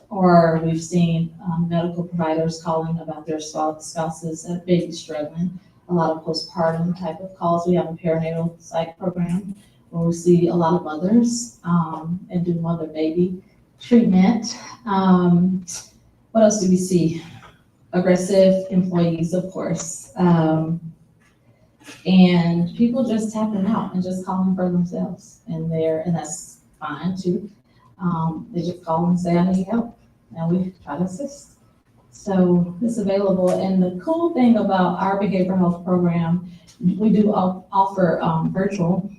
Or we've seen medical providers calling about their spouses and baby struggling. A lot of postpartum type of calls. We have a perinatal psych program where we see a lot of mothers and do mother-baby treatment. What else do we see? Aggressive employees, of course. And people just tapping out and just calling for themselves. And that's fine too. They just call and say, I need help. And we try to assist. So it's available. And the cool thing about our behavioral health program, we do offer virtual.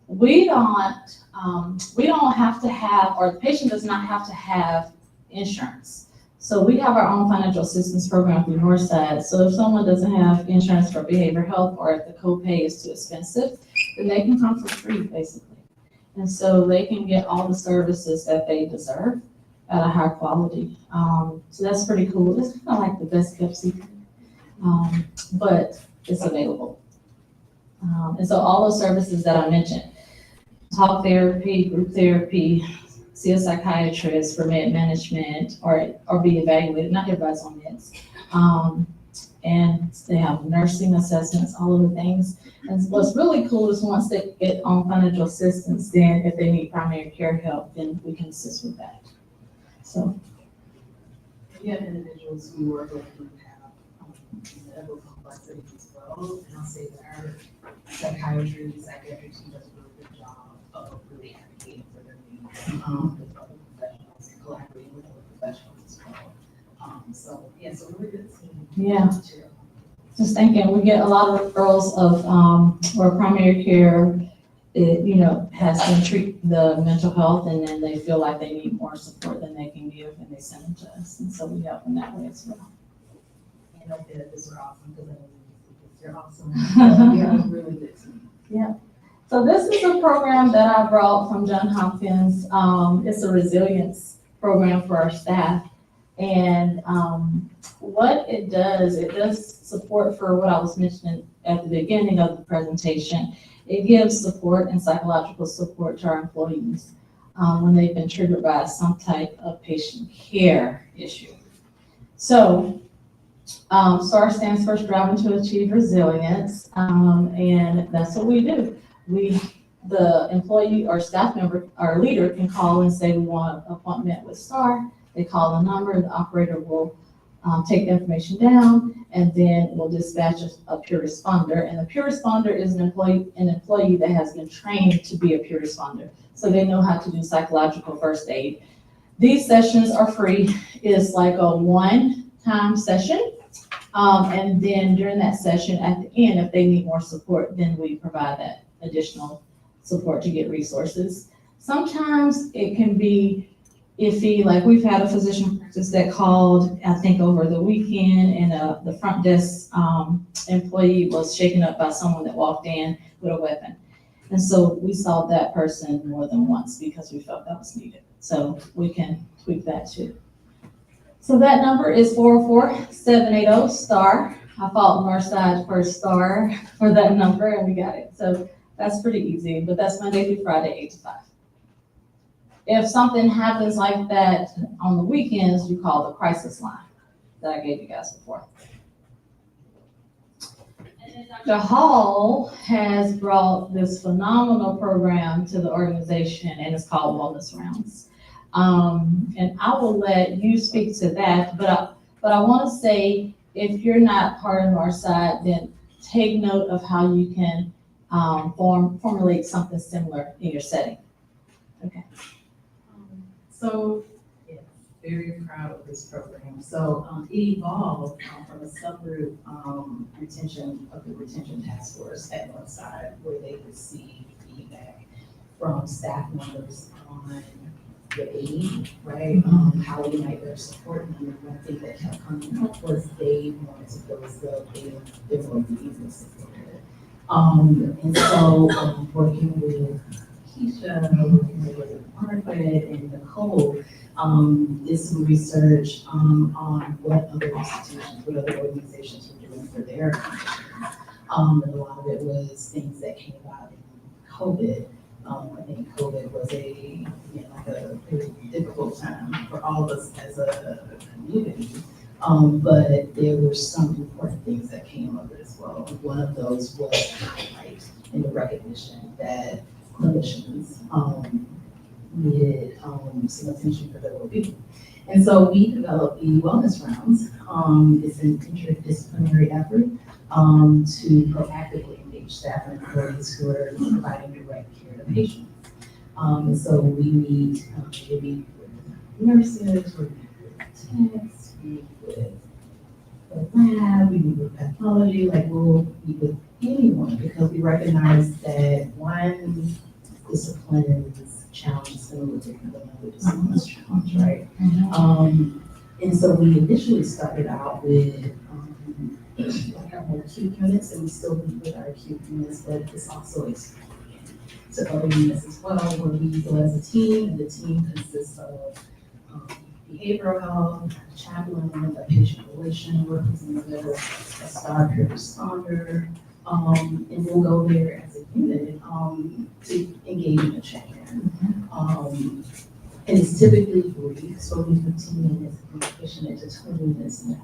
We don't have to have, or the patient does not have to have insurance. So we have our own financial assistance program through Northside. So if someone doesn't have insurance for behavioral health, or if the copay is too expensive, then they can come for free, basically. And so they can get all the services that they deserve at a high quality. So that's pretty cool. It's kind of like the best kept secret, but it's available. And so all those services that I mentioned, talk therapy, group therapy, see a psychiatrist for med management, or be evaluated. Not everybody's on meds. And they have nursing assessments, all of the things. And what's really cool is once they get on financial assistance, then if they need primary care help, then we can assist with that. So. You have individuals who work with who have medical complexities as well. And I'll say that our psychiatry team does a really good job of really advocating for their needs with other professionals and collaborating with other professionals as well. So really good team. Yeah. Just thinking, we get a lot of referrals of where primary care, has them treat the mental health, and then they feel like they need more support than they can give, and they send them to us, and so we help in that way as well. And our therapists are awesome because they're awesome. They're a really good team. Yeah. So this is a program that I brought from Johns Hopkins. It's a resilience program for our staff. And what it does support for what I was mentioning at the beginning of the presentation. It gives support and psychological support to our employees when they've been triggered by some type of patient care issue. So STAR stands for Striving to Achieve Resilience, and that's what we do. The employee or staff member, our leader can call and say we want an appointment with STAR. They call the number, the operator will take the information down, and then we'll dispatch a peer responder. And the peer responder is an employee that has been trained to be a peer responder, so they know how to do psychological first aid. These sessions are free. It's like a one-time session. And then during that session, at the end, if they need more support, then we provide that additional support to get resources. Sometimes it can be iffy, like we've had a physician practice that called, I think over the weekend, and the front desk employee was shaken up by someone that walked in with a weapon. And so we saw that person more than once because we felt that was needed. So we can tweak that too. So that number is 404-780-STAR. I fought Northside for STAR for that number and we got it. So that's pretty easy, but that's Monday through Friday, 8 to 5. If something happens like that on the weekends, you call the crisis line that I gave you guys before. And then Dr. Hall has brought this phenomenal program to the organization, and it's called Wellness Rounds. And I will let you speak to that, but I want to say, if you're not part of Northside, then take note of how you can formulate something similar in your setting. Okay. So, yeah, very proud of this program. So, it evolved from a subgroup retention task force at Northside, where they received feedback from staff members on the aid, right? How we might better support them. And one thing that kept coming up was they wanted to feel as though they were easily supported. And so, working with Nikeisha, working with Margaret and Nicole, did some research on what other institutions, what other organizations were doing for their country. And a lot of it was things that came about in COVID. I think COVID was a very difficult time for all of us as a community. But there were some important things that came of it as well. One of those was the highlight and the recognition that clinicians needed some attention for their well-being. And so we developed the Wellness Rounds. It's an interdisciplinary effort to proactively engage staff and employees who are providing direct care to patients. And so we meet with nurses, we meet with techs, we meet with the lab, we meet with pathology, like we'll meet with anyone because we recognize that one discipline's challenge is going to look different than another discipline's challenge, right? And so we initially started out with like our more acute units, and we still meet with our acute units, but it's also expanding to other units as well, where we go as a team, and the team consists of behavioral health, chaplain, a patient relation workers in the middle, a STAR peer responder, and we'll go there as a unit to engage in a check-in. And it's typically brief, so we 15 minutes, we're pushing it to 20 minutes now.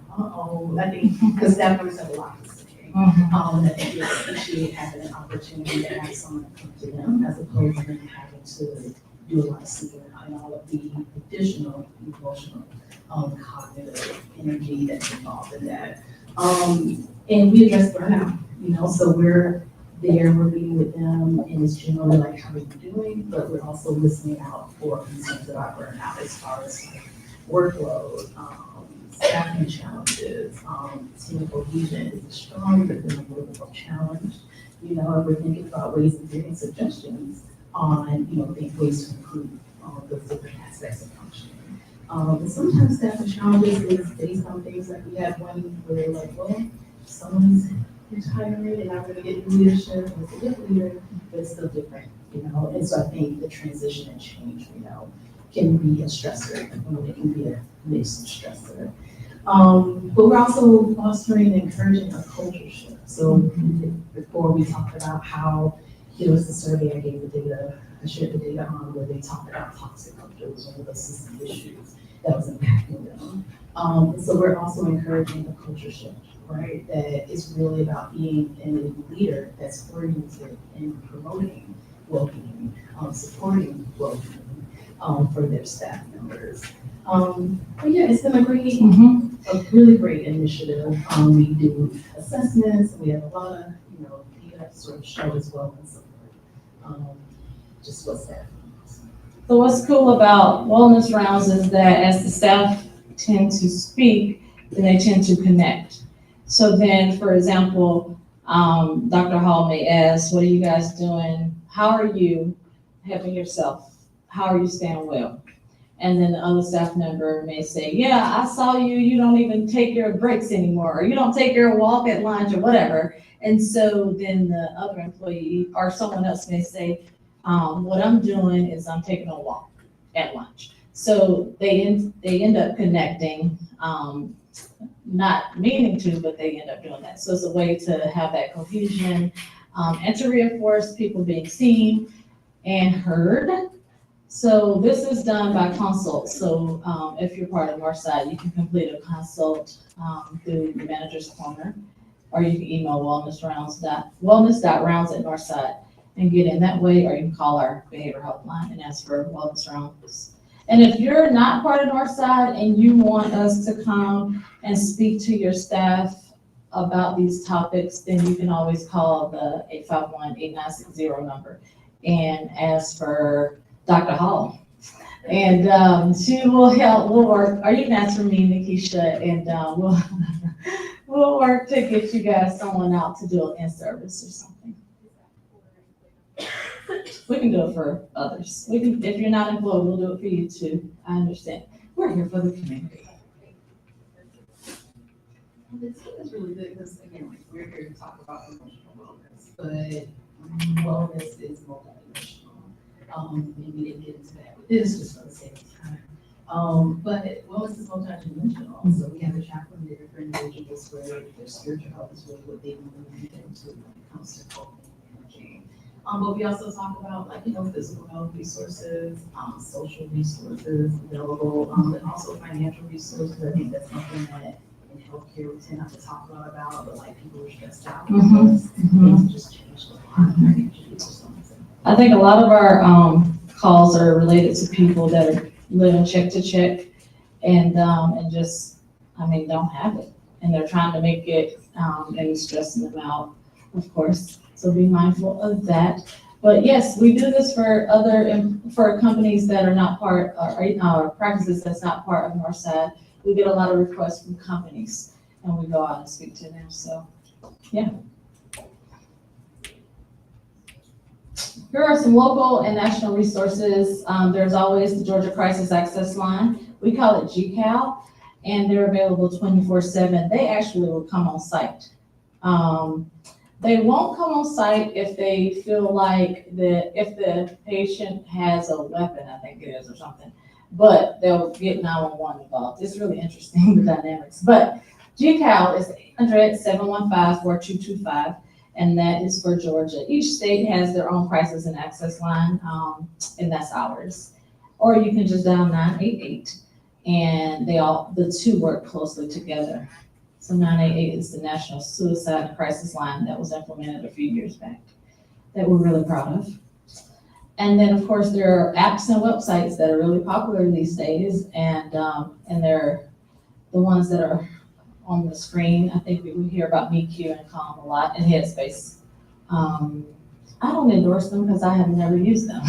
I think, because staff members have a lot to say. And I think they appreciate having an opportunity to have someone come to them as opposed to them having to do a lot of seeking out and all of the additional emotional, cognitive energy that's involved in that. And we address burnout, so we're there, we're meeting with them, and it's generally like, how are you doing? But we're also listening out for concerns about burnout as far as like workload, staffing challenges, team cohesion is strong, but then a little bit challenged. And we're thinking about ways of giving suggestions on, ways to improve those different aspects of functioning. And sometimes staffing challenges is based on things like we had one where they're like, well, someone's retiring and I'm going to get leadership, and it's a good leader, but it's still different, And so I think the transition and change, can be a stressor, it can be a mixed stressor. But we're also fostering and encouraging a culture shift. So before we talked about how, it was the survey I shared the data on where they talked about toxic culture was one of the system issues. that was impacting them. So we're also encouraging a culture shift, right? That is really about being a leader that's oriented in promoting well-being, supporting well-being, for their staff members. But yeah, it's been a really great initiative. We do assessments, we have a lot of, you have to sort of show as well and support, just what's that. So what's cool about wellness rounds is that as the staff tend to speak, then they tend to connect. So then, for example, Dr. Hall may ask, what are you guys doing? How are you helping yourself? How are you staying well? And then the other staff member may say, yeah, I saw you, you don't even take your breaks anymore, or you don't take your walk at lunch or whatever. And so then the other employee or someone else may say, what I'm doing is I'm taking a walk at lunch. So they end up connecting, not meaning to, but they end up doing that. So it's a way to have that cohesion, and to reinforce people being seen and heard. So this is done by consult. So if you're part of Northside, you can complete a consult through the manager's corner, or you can email wellness.rounds@Northside and get in that way, or you can call our behavioral health line and ask for wellness rounds. And if you're not part of Northside and you want us to come and speak to your staff about these topics, then you can always call the 851-8960 number and ask for Dr. Hall. And she will help, we'll work, or you can ask for me, Nikeisha, and we'll work to get you guys someone out to do an in-service or something. We can do it for others. We can, if you're not employed, we'll do it for you too. I understand. We're here for the community. It's really good because again, like we're here to talk about emotional wellness, but wellness is multidimensional. And we didn't get into that with this just for the sake of time. But wellness is multidimensional. So we have a chaplain there for individuals where their spiritual health is really what they move into when it comes to coping and managing. But we also talk about physical health resources, social resources available, and also financial resources. I think that's something that in healthcare we tend not to talk a lot about, but like people are stressed out because things just changed a lot. I think a lot of our calls are related to people that are living check to check and just, don't have it. And they're trying to make it, and it's stressing them out, of course. So be mindful of that. But yes, we do this for for companies that are not part, or practices that's not part of Northside. We get a lot of requests from companies and we go out and speak to them. So, yeah. Here are some local and national resources. There's always the Georgia Crisis Access Line. We call it GCAL, and they're available 24/7. They actually will come on site. They won't come on site if they feel like if the patient has a weapon, I think it is, or something, but they'll get 911 involved. It's really interesting, the dynamics. But GCAL is 800-715-4225, and that is for Georgia. Each state has their own crisis and access line, and that's ours. Or you can just dial 988, and the two work closely together. So 988 is the National Suicide Crisis Line that was implemented a few years back that we're really proud of. And then, of course, there are apps and websites that are really popular these days, and they're the ones that are on the screen. I think we hear about MeQ and Calm a lot, and Headspace. I don't endorse them because I have never used them,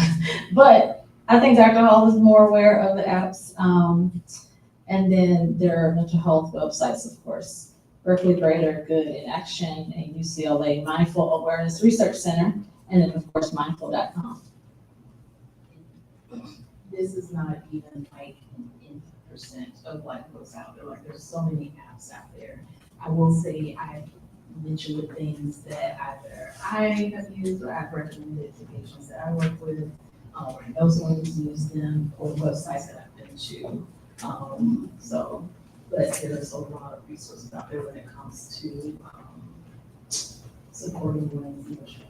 but I think Dr. Hall is more aware of the apps. And then there are mental health websites, of course. Berkeley Greater Good in Action and UCLA Mindful Awareness Research Center, and then of course mindful.com. This is not even like in percent of like what's out there. Like there's so many apps out there. I will say I've mentioned the things that either I have used or I've recommended to patients that I work with. Those ones use them, or websites that I've been to. But there's a lot of resources out there when it comes to supporting women's emotional.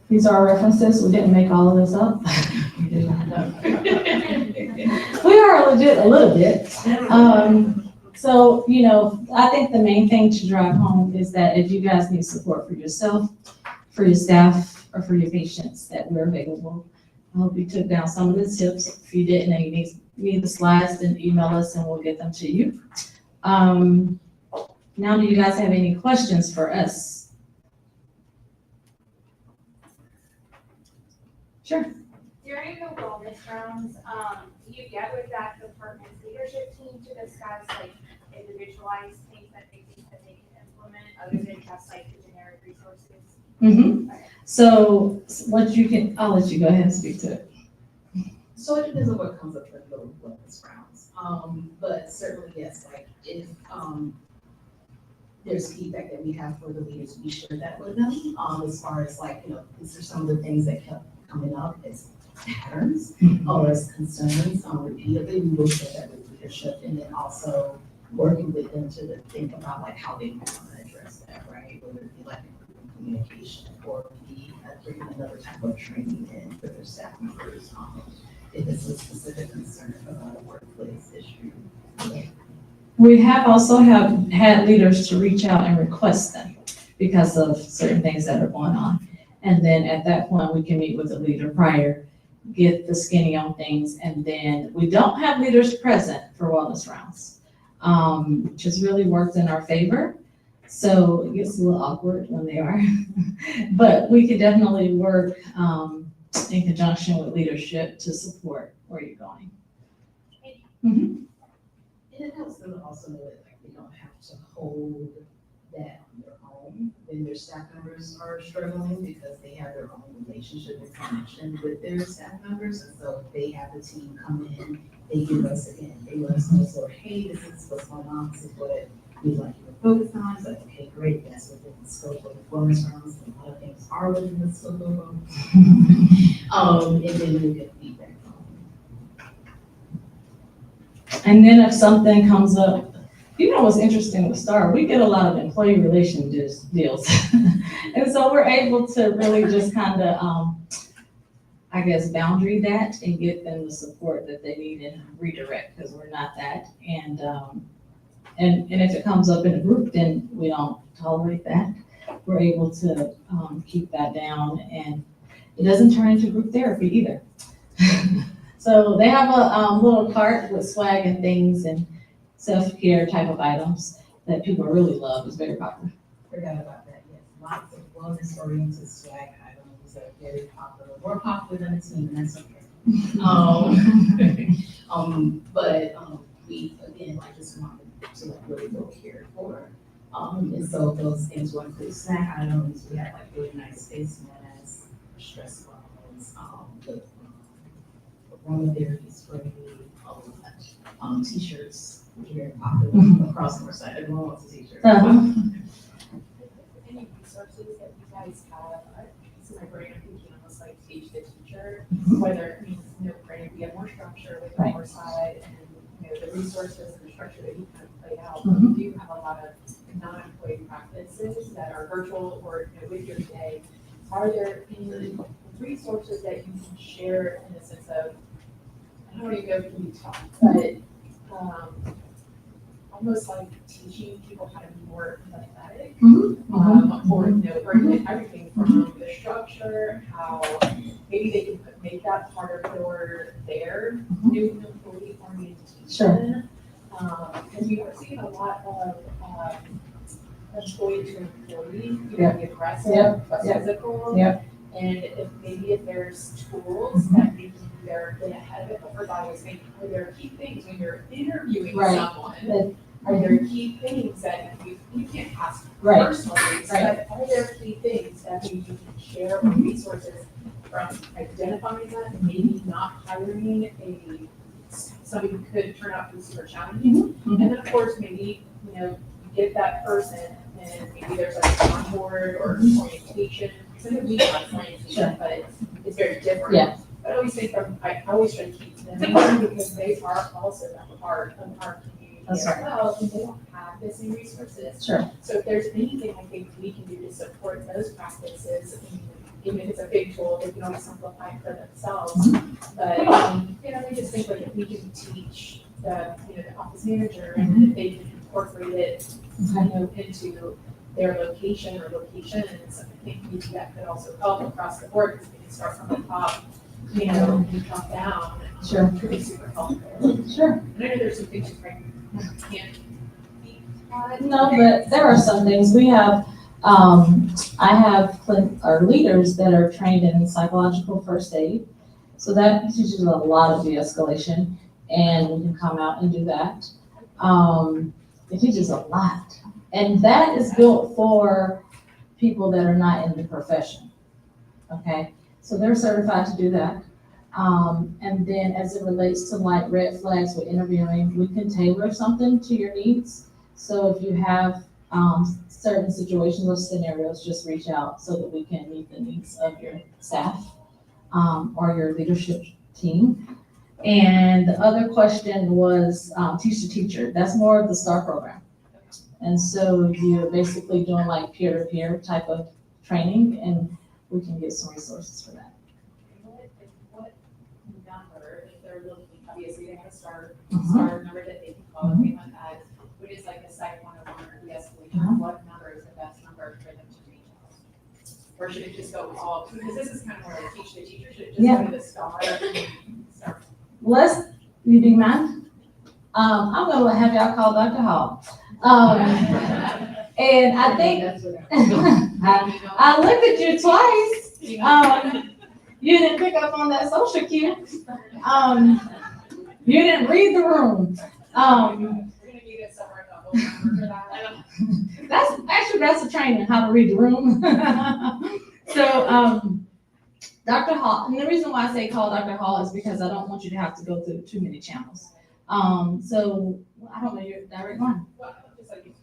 These are our references. We didn't make all of this up. we do. We are legit a little bit. So, you know, I think the main thing to drive home is that if you guys need support for yourself, for your staff, or for your patients, that we're available. I hope you took down some of the tips. If you didn't and you need the slides, then email us and we'll get them to you. Now, do you guys have any questions for us? Sure. During the wellness rounds, you get with that department's leadership team to discuss like individualized things that they think that they can implement other than just like the generic resources? Mm-hmm. So what you can, I'll let you go ahead and speak to it. So it depends on what comes up with the wellness rounds. But certainly, yes, like if, there's feedback that we have for the leaders, we share that with them. As far as like, you know, these are some of the things that kept coming up as patterns or as concerns, repeatedly, we will share that with leadership, and then also working with them to think about like how they want to address that, right? Whether it be like improving communication or be bringing another type of training in for their staff members, if it's a specific concern about a workplace issue. We have also had leaders to reach out and request them because of certain things that are going on. And then at that point, we can meet with the leader prior, get the skinny on things, and then we don't have leaders present for wellness rounds, which has really worked in our favor. So it gets a little awkward when they are, but we could definitely work in conjunction with leadership to support where you're going. Mm-hmm. And it helps them to also know that like they don't have to hold that on their own when their staff members are struggling, because they have their own relationship and connection with their staff members. And so they have the team come in, they give us again, they let us know, so hey, this is what's going on, this is what we'd like you to focus on. It's like, okay, great, that's within the scope of the wellness rounds, and a lot of things are within the scope of them. And then we get feedback from them. And then if something comes up, you know what's interesting with STAR, we get a lot of employee relation deals. And so we're able to really just kind of, I guess, boundary that and get them the support that they need and redirect, because we're not that. And if it comes up in a group, then we don't tolerate that. We're able to keep that down, and it doesn't turn into group therapy either. So they have a little cart with swag and things and self-care type of items that people really love. It's very popular. Forgot about that, yes. Lots of wellness-oriented swag items that are very popular, more popular than a team, and that's okay. But we, again, like just wanted to like really feel cared for. And so those things will include snack items. We have like really nice face masks, stress balls, the aromatherapy spray, all of that. T-shirts, which are very popular across Northside. Everyone wants a t-shirt. Any resources that you guys have, this is my brain, I'm thinking almost like teach the teacher, whether, I mean, you know, brain, we have more structure with the Right. more side, and, you know, the resources and the structure that you kind of play out. Mhm. We do have a lot of non-employee practices that are virtual or, you know, with your day. Are there any resources that you can share in the sense of, I don't even know if it can be taught, but almost like teaching people how to be more empathetic, or, you know, or even everything from the structure, how maybe they can make that part of their new employee orientation. Sure. Because we are seeing a lot of employee to employee, Yeah. be aggressive, Yeah. but Yeah. physical. Yeah. And if there's tools that maybe they're ahead of it, but first I always think, are there key things when you're interviewing Right. someone? Are there key things that you can't ask Right. personally, but are there key things that maybe you can share or resources from identifying that and maybe not hiring somebody who could turn out to be super challenging? And then of course, maybe, you know, you get that person and maybe there's like an onboard or orientation. Some of we have orientation, but it's very different. Yeah. But I always think I always try to keep them in mind because they are also a part of our community That's as right. well, and they don't have the same resources. Sure. So if there's anything I think we can do to support those practices in the even if it's a big tool, they can always simplify it for themselves. But, we just think like if we can teach the office manager and if they can incorporate it, into their location or locations, I think maybe that could also help across the board, because we can start from the top, and come down. Sure. Could be super helpful. Sure. And I know there's some things you can't be. No, but there are some things. We have, I have our leaders that are trained in psychological first aid. So that teaches a lot of de-escalation, and we can come out and do that. It teaches a lot. And that is built for people that are not in the profession. Okay, so they're certified to do that. And then as it relates to like red flags with interviewing, we can tailor something to your needs. So if you have certain situations or scenarios, just reach out so that we can meet the needs of your staff or your leadership team. And the other question was teach the teacher. That's more of the STAR program. And so you're basically doing like peer-to-peer type of training, and we can get some resources for that. What number, if they're looking, obviously they have a star number that they can call if they want that. What is like a Psych 101 or de-escalation? What number is the best number for them to reach out? Or should it just go all, because this is kind of where I teach the teacher, should it just go to the star? You do math? I'm gonna have y'all call Dr. Hall. And I think, I looked at you twice. You didn't pick up on that social cue. You didn't read the room. We're gonna need a separate double number for that. That's a training, how to read the room. So, Dr. Hall, and the reason why I say call Dr. Hall is because I don't want you to have to go through too many channels. So I don't know your direct line. Well, just like it's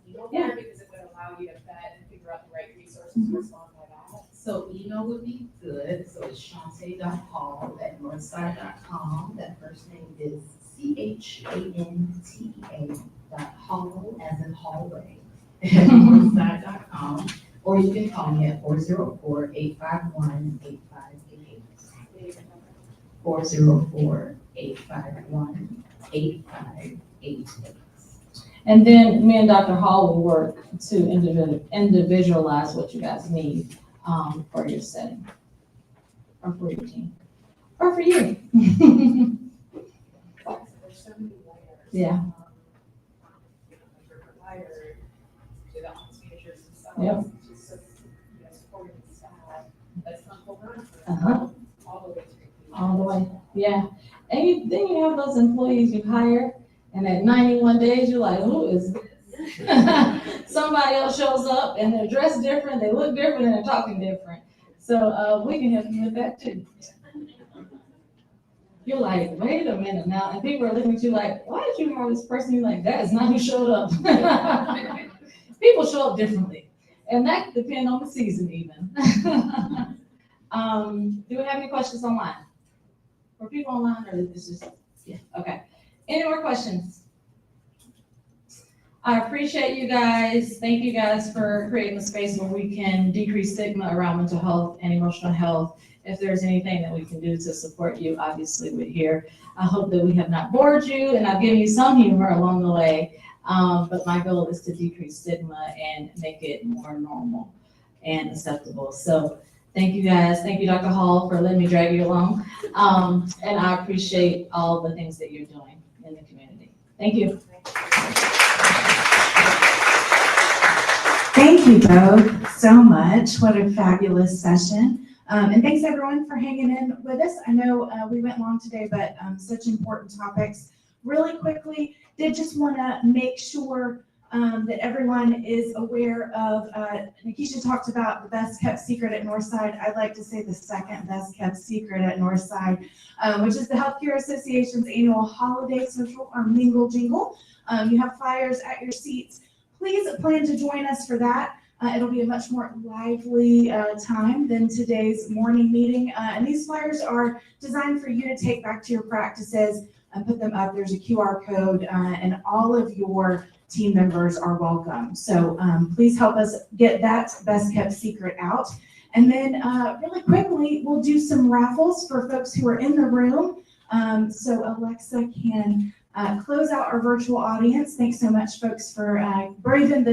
email Yeah. there, because it would allow you to vet and figure out the right resources to respond by that. So email would be good. So it's Shante.hall@northside.com. That first name is CHANTA.hall as in hallway at northside.com. Or you can call me at 404-851-8588. 404-851-8588. And then me and Dr. Hall will work to individualize what you guys need for your setting, or for your team, or for you. There's so many layers. Yeah. Your provider, to the office managers themselves. Yep. To supporting the staff. That's not full burn. All the way through. All the way, yeah. And then you have those employees you hire, and at 91 days, you're like, who is this? Somebody else shows up and they're dressed different, they look different, and they're talking different. So we can help you with that too. You're like, wait a minute now, and people are looking at you like, why did you hire this person? You're like, that is not who showed up. People show up differently, and that depends on the season even. Do we have any questions online? For people online, or is this just, yeah, okay. Any more questions? I appreciate you guys. Thank you guys for creating a space where we can decrease stigma around mental health and emotional health. If there's anything that we can do to support you, obviously we're here. I hope that we have not bored you, and I've given you some humor along the way. But my goal is to decrease stigma and make it more normal and acceptable. So thank you guys. Thank you, Dr. Hall, for letting me drag you along. And I appreciate all the things that you're doing in the community. Thank you. Thank you both so much. What a fabulous session. And thanks everyone for hanging in with us. I know we went long today, but such important topics. Really quickly, did just want to make sure that everyone is aware of, Nikeisha talked about the best kept secret at Northside. I'd like to say the second best kept secret at Northside, which is the Healthcare Association's annual holiday social or mingle jingle. You have flyers at your seats. Please plan to join us for that. It'll be a much more lively time than today's morning meeting. And these flyers are designed for you to take back to your practices and put them up. There's a QR code and all of your team members are welcome. So please help us get that best kept secret out. And then really quickly, we'll do some raffles for folks who are in the room. So Alexa can close out our virtual audience. Thanks so much, folks, for braving the